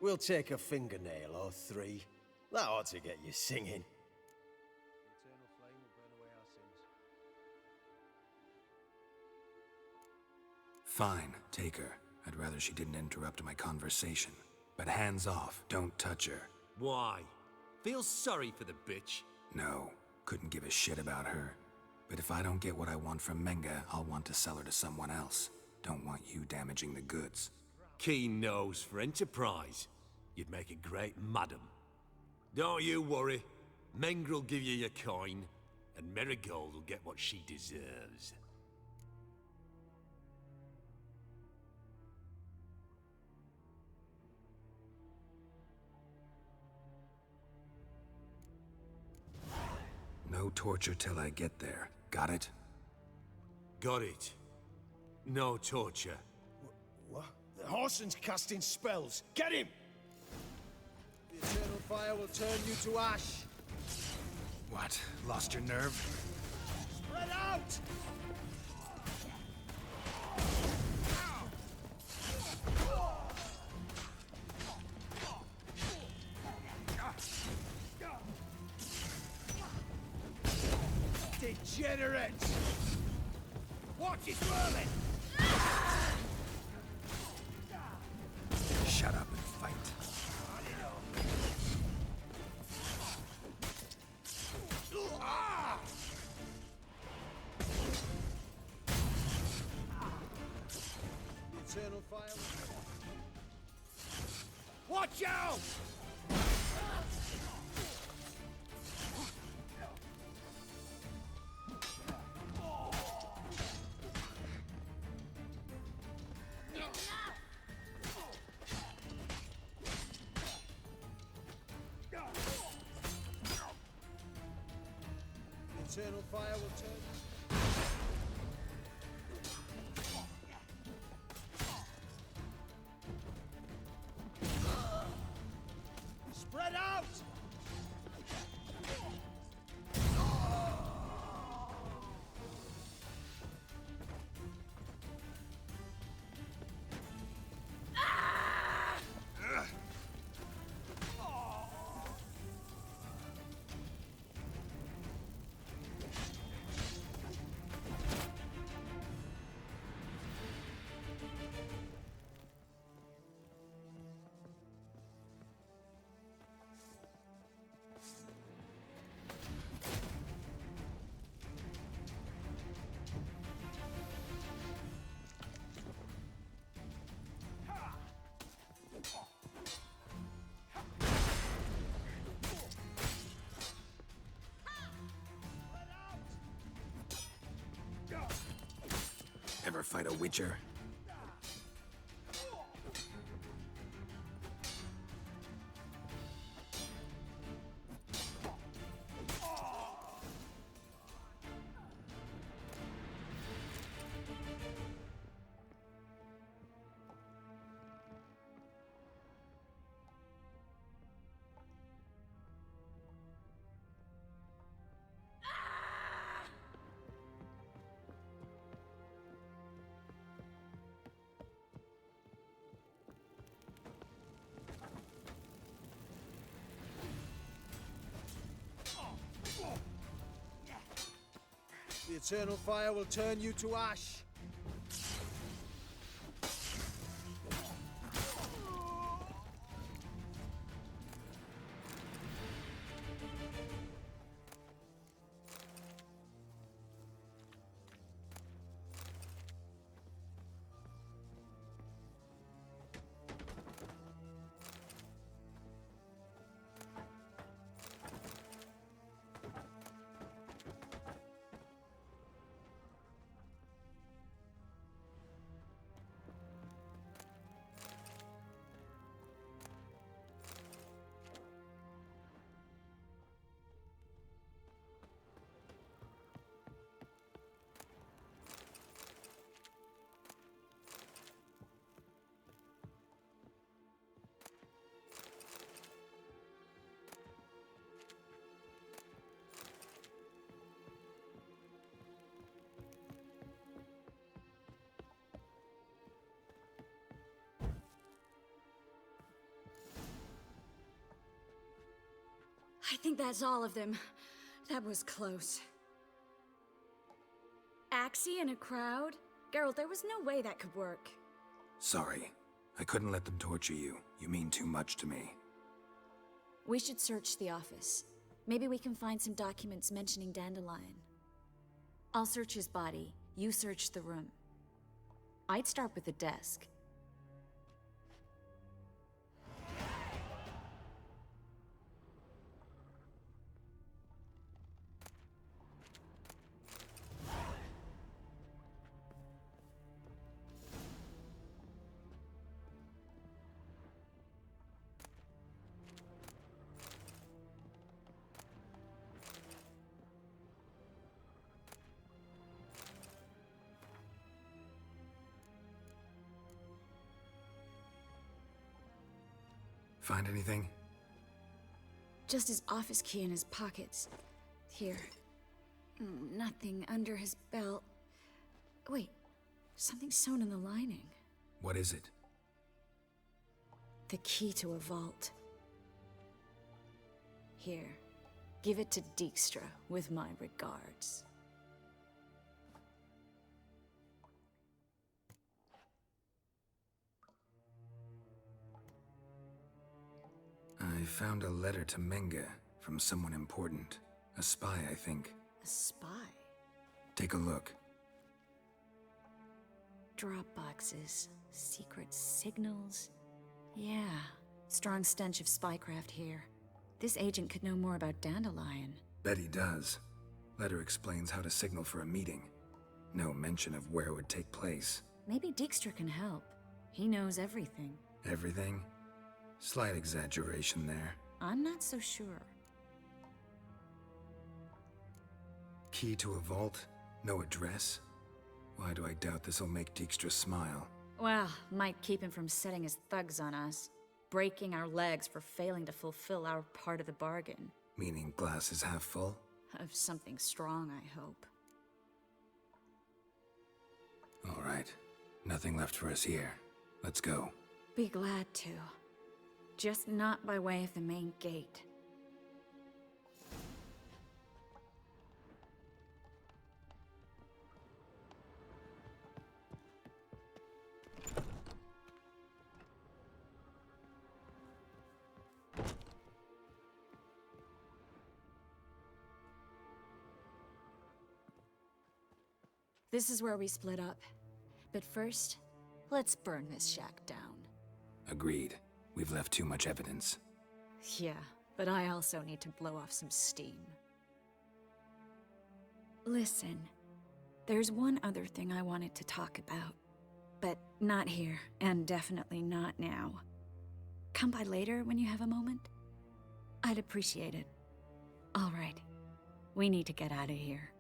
We'll take a fingernail or three. That ought to get you singing. Fine, take her. I'd rather she didn't interrupt my conversation. But hands off, don't touch her. Why? Feel sorry for the bitch? No, couldn't give a shit about her. But if I don't get what I want from Menga, I'll want to sell her to someone else. Don't want you damaging the goods. Keen nose for enterprise. You'd make a great madam. Don't you worry. Mengr'll give you your coin, and Marigold will get what she deserves. No torture till I get there. Got it? Got it. No torture. What? The Horson's casting spells. Get him! The eternal fire will turn you to ash. What? Lost your nerve? Spread out! Degenerate! Watch his whirling! Shut up and fight. The eternal fire. Watch out! Eternal fire will turn. Spread out! fight a witcher? The eternal fire will turn you to ash. I think that's all of them. That was close. Axie in a crowd? Geralt, there was no way that could work. Sorry. I couldn't let them torture you. You mean too much to me. We should search the office. Maybe we can find some documents mentioning Dandelion. I'll search his body. You search the room. I'd start with the desk. Find anything? Just his office key in his pockets. Here. Nothing under his belt. Wait, something sewn in the lining. What is it? The key to a vault. Here, give it to Dijkstra with my regards. I found a letter to Menga from someone important. A spy, I think. A spy? Take a look. Drop boxes, secret signals. Yeah, strong stench of spycraft here. This agent could know more about Dandelion. Bet he does. Letter explains how to signal for a meeting. No mention of where it would take place. Maybe Dijkstra can help. He knows everything. Everything? Slight exaggeration there. I'm not so sure. Key to a vault? No address? Why do I doubt this'll make Dijkstra smile? Well, might keep him from setting his thugs on us. Breaking our legs for failing to fulfill our part of the bargain. Meaning glass is half full? Of something strong, I hope. All right. Nothing left for us here. Let's go. Be glad to. Just not by way of the main gate. This is where we split up. But first, let's burn this shack down. Agreed. We've left too much evidence. Yeah, but I also need to blow off some steam. Listen, There's one other thing I wanted to talk about. But not here, and definitely not now. Come by later when you have a moment? I'd appreciate it. All right. We need to get out of here.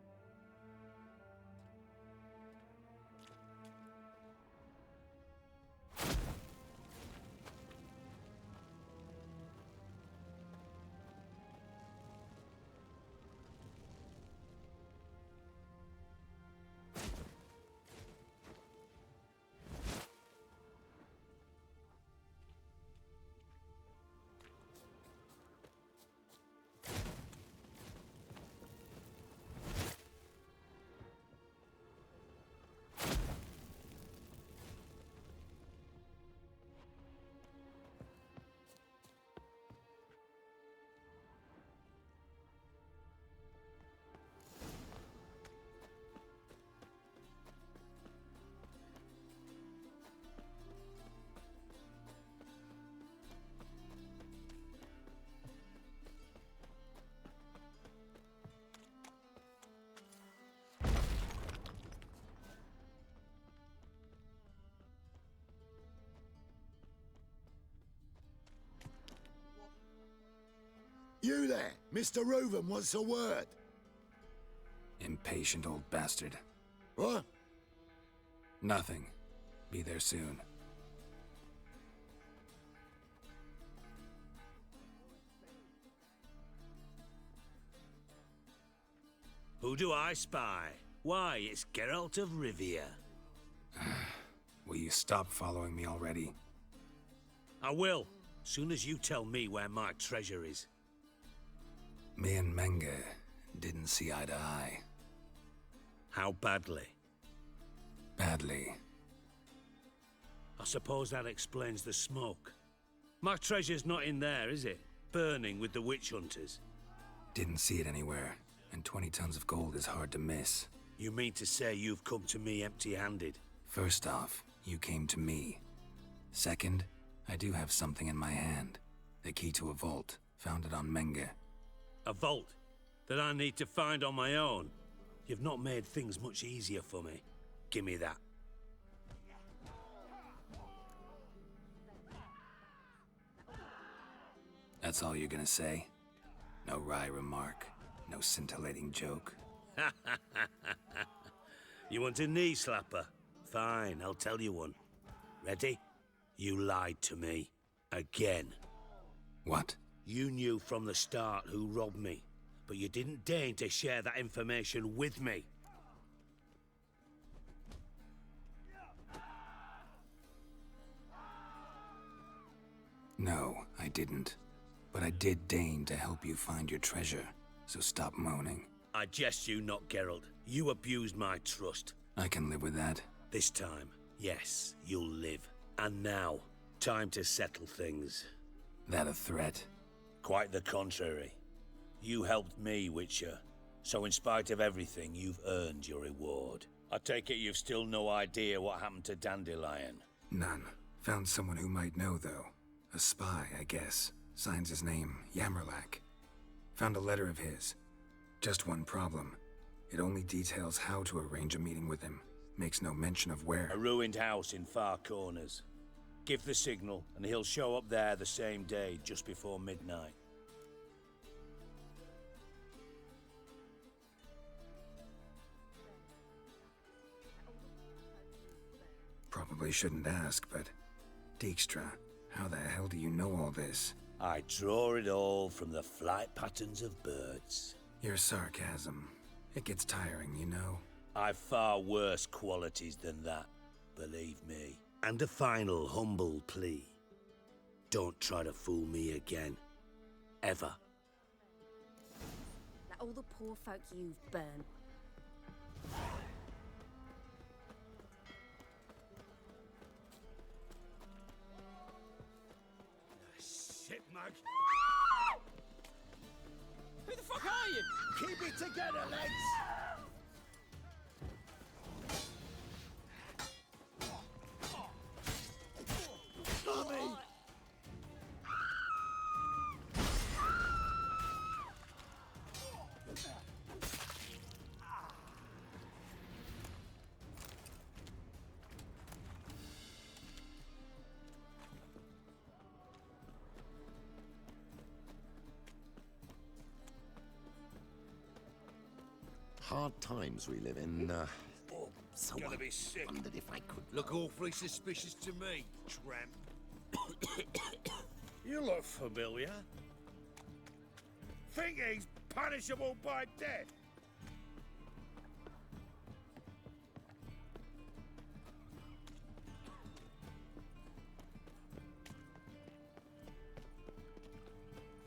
You there, Mr. Reuven wants a word. Impatient old bastard. What? Nothing. Be there soon. Who do I spy? Why, it's Geralt of Rivia. Will you stop following me already? I will, soon as you tell me where my treasure is. Me and Menge didn't see eye to eye. How badly? Badly. I suppose that explains the smoke. My treasure's not in there, is it? Burning with the witch hunters. Didn't see it anywhere, and 20 tons of gold is hard to miss. You mean to say you've come to me empty-handed? First off, you came to me. Second, I do have something in my hand. The key to a vault, found it on Menge. A vault that I need to find on my own? You've not made things much easier for me. Give me that. That's all you're gonna say? No wry remark, no scintillating joke? You want a knee slapper? Fine, I'll tell you one. Ready? You lied to me. Again. What? You knew from the start who robbed me, but you didn't deign to share that information with me. No, I didn't. But I did deign to help you find your treasure, so stop moaning. I jest you not, Geralt. You abused my trust. I can live with that. This time, yes, you'll live. And now, time to settle things. That a threat? Quite the contrary. You helped me, Witcher. So in spite of everything, you've earned your reward. I take it you've still no idea what happened to Dandelion? None. Found someone who might know, though. A spy, I guess. Signs his name, Yammerlack. Found a letter of his. Just one problem. It only details how to arrange a meeting with him. Makes no mention of where. A ruined house in Far Corners. Give the signal, and he'll show up there the same day, just before midnight. Probably shouldn't ask, but... Dijkstra, how the hell do you know all this? I draw it all from the flight patterns of birds. Your sarcasm. It gets tiring, you know. I've far worse qualities than that, believe me. And a final humble plea. Don't try to fool me again. Ever. Like all the poor folk you've burnt. Shit, mug. Who the fuck are you? Keep it together, lads! Tommy! Hard times we live in. So gonna be sick. Wondered if I could Look awfully suspicious to me, tramp. You look familiar. Think he's punishable by death?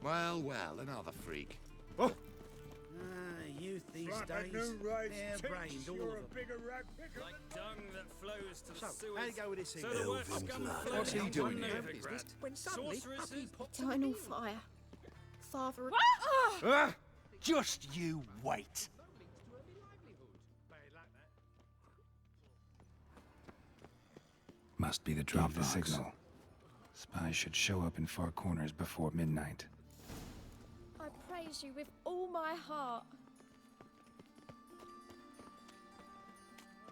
Well, another freak. Youth these days, hair-brained, all of them. Like dung that flows to the So, sewers. how you go with this So thing? the worst scum flows What's he down doing one here? overgrown. When suddenly, Sorceresses Eternal fire. Father. Just you wait. Must be the drop signal. Spies should show up in far corners before midnight. I praise you with all my heart.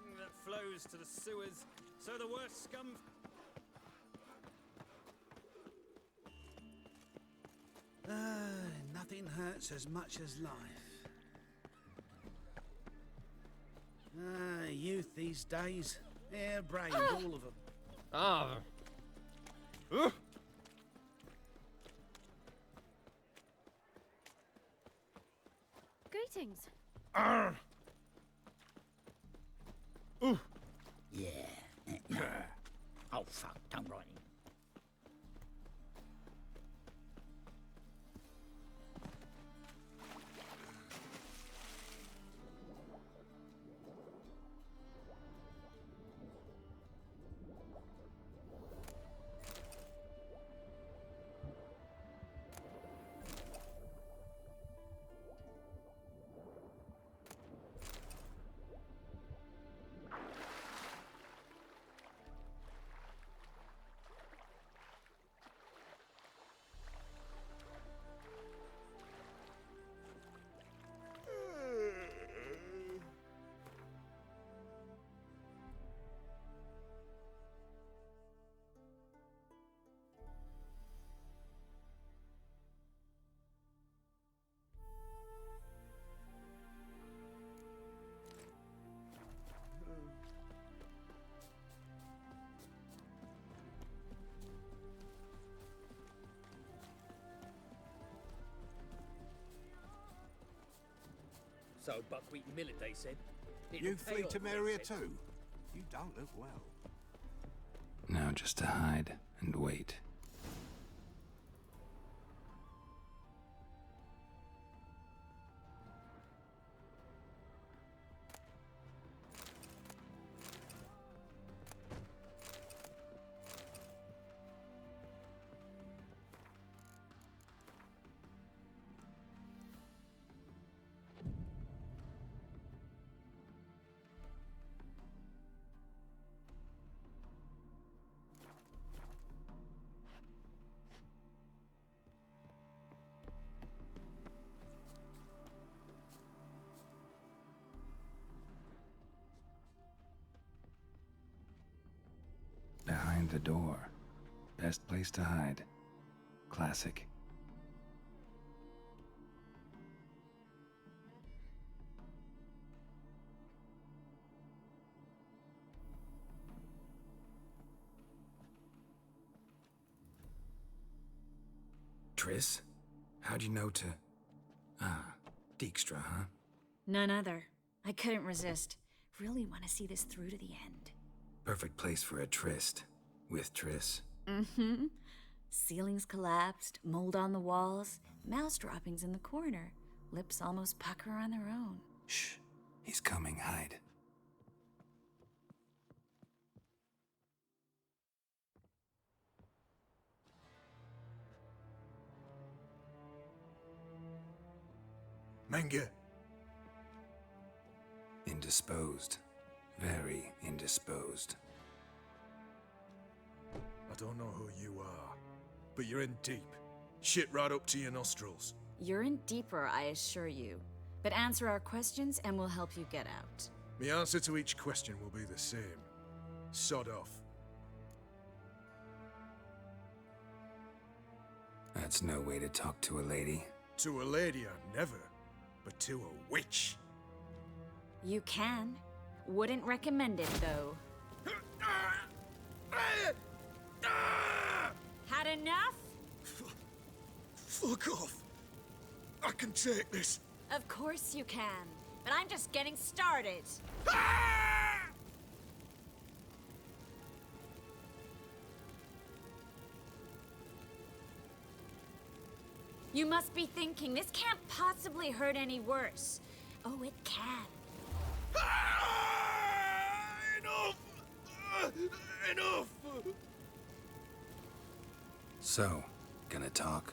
dung that flows to the sewers. So the worst scum. Nothing hurts as much as life. Youth these days, hair-brained, all of them. Greetings. Yeah. Oh, fuck, don't write him. So buckwheat and millet, they said. You flee to Maria too? You don't look well. Now just to hide and wait. Behind the door. Best place to hide. Classic. Triss? How'd you know to... Dijkstra, huh? None other. I couldn't resist. Really want to see this through to the end. Perfect place for a tryst. With Triss. Mm-hmm. Ceilings collapsed, mold on the walls, mouse droppings in the corner. Lips almost pucker on their own. Shh. He's coming. Hide. Manga. Indisposed. Very indisposed. I don't know who you are, but you're in deep. Shit right up to your nostrils. You're in deeper, I assure you. But answer our questions and we'll help you get out. The answer to each question will be the same. Sod off. That's no way to talk to a lady. To a lady, I'd never. But to a witch. You can. Wouldn't recommend it, though. Had enough? Fuck off. I can take this. Of course you can. But I'm just getting started. You must be thinking, this can't possibly hurt any worse. Oh, it can. Enough! Enough! So, gonna talk?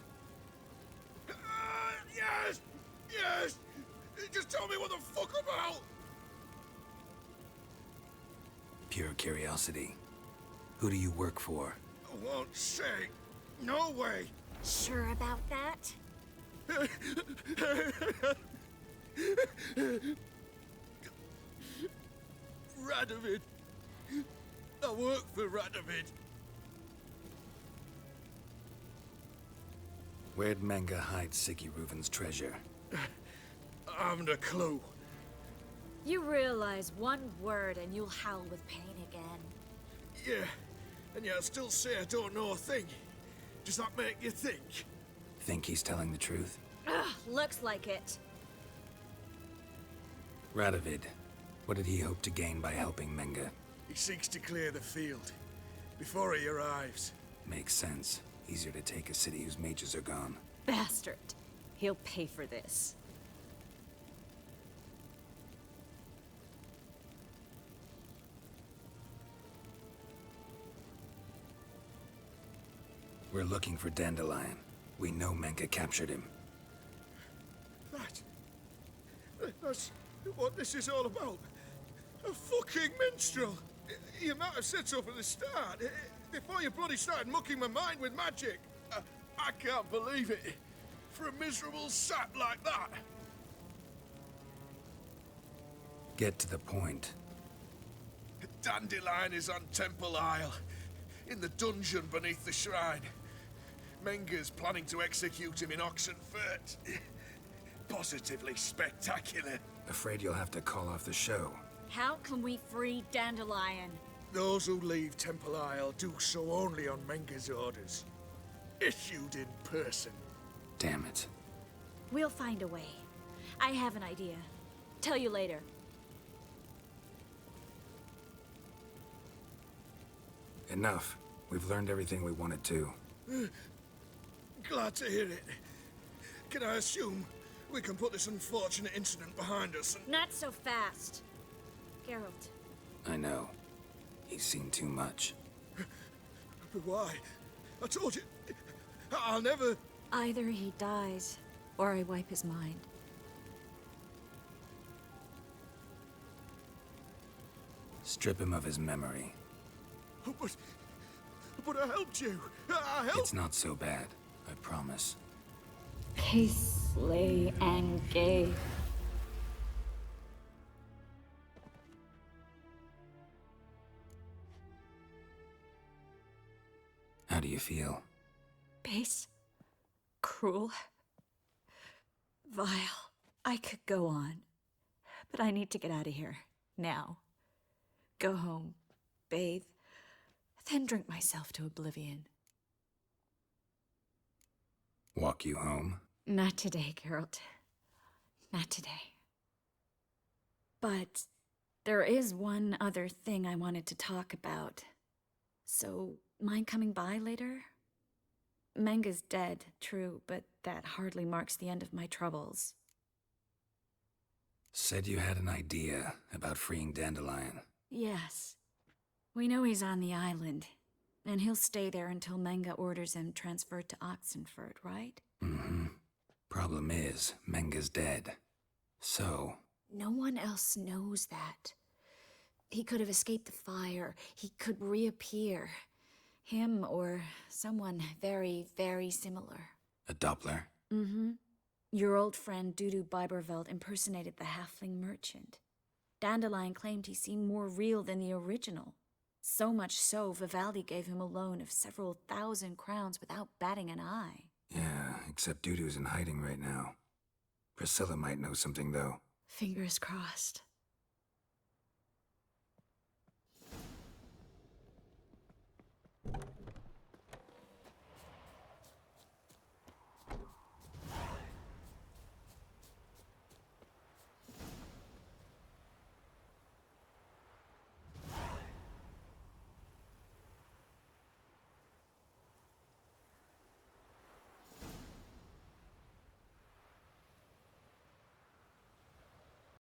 Yes! Yes! Just tell me what the fuck about! Pure curiosity. Who do you work for? I won't say. No way! Sure about that? Radovid. I work for Radovid. Where'd Manga hide Siggy Reuven's treasure? I haven't a clue. You realize one word and you'll howl with pain again. Yeah, and yet I still say I don't know a thing. Does that make you think? Think he's telling the truth? Ugh, looks like it. Radovid, what did he hope to gain by helping Manga? He seeks to clear the field before he arrives. Makes sense. Easier to take a city whose mages are gone. Bastard. He'll pay for this. We're looking for Dandelion. We know Manga captured him. That's what this is all about. A fucking minstrel. You might have said so from the start. Before you bloody started mucking my mind with magic. I can't believe it. For a miserable sap like that. Get to the point. Dandelion is on Temple Isle. In the dungeon beneath the shrine. Menga's planning to execute him in Oxenfurt. Positively spectacular. Afraid you'll have to call off the show. How can we free Dandelion? Those who leave Temple Isle do so only on Menga's orders. Issued in person. Damn it. We'll find a way. I have an idea. Tell you later. Enough. We've learned everything we wanted to. Glad to hear it. Can I assume we can put this unfortunate incident behind us and... Not so fast. Geralt. I know. He's seen too much. But why? I told you... I'll never... Either he dies, or I wipe his mind. Strip him of his memory. But I helped you. I helped... It's not so bad, I promise. Peacefully and gay. How do you feel? Base. Cruel. Vile. I could go on. But I need to get out of here. Now. Go home. Bathe. Then drink myself to oblivion. Walk you home? Not today, Geralt. Not today. But there is one other thing I wanted to talk about. So, mind coming by later? Manga's dead, true, but that hardly marks the end of my troubles. Said you had an idea about freeing Dandelion. Yes. We know he's on the island, and he'll stay there until Manga orders him transferred to Oxenfurt, right? Mm-hmm. Problem is, Manga's dead. So... No one else knows that. He could have escaped the fire. He could reappear. Him or someone very, very similar. A Doppler? Mm-hmm. Your old friend Dudu Biberveld impersonated the halfling merchant. Dandelion claimed he seemed more real than the original. So much so, Vivaldi gave him a loan of several thousand crowns without batting an eye. Yeah, except Dudu's in hiding right now. Priscilla might know something, though. Fingers crossed.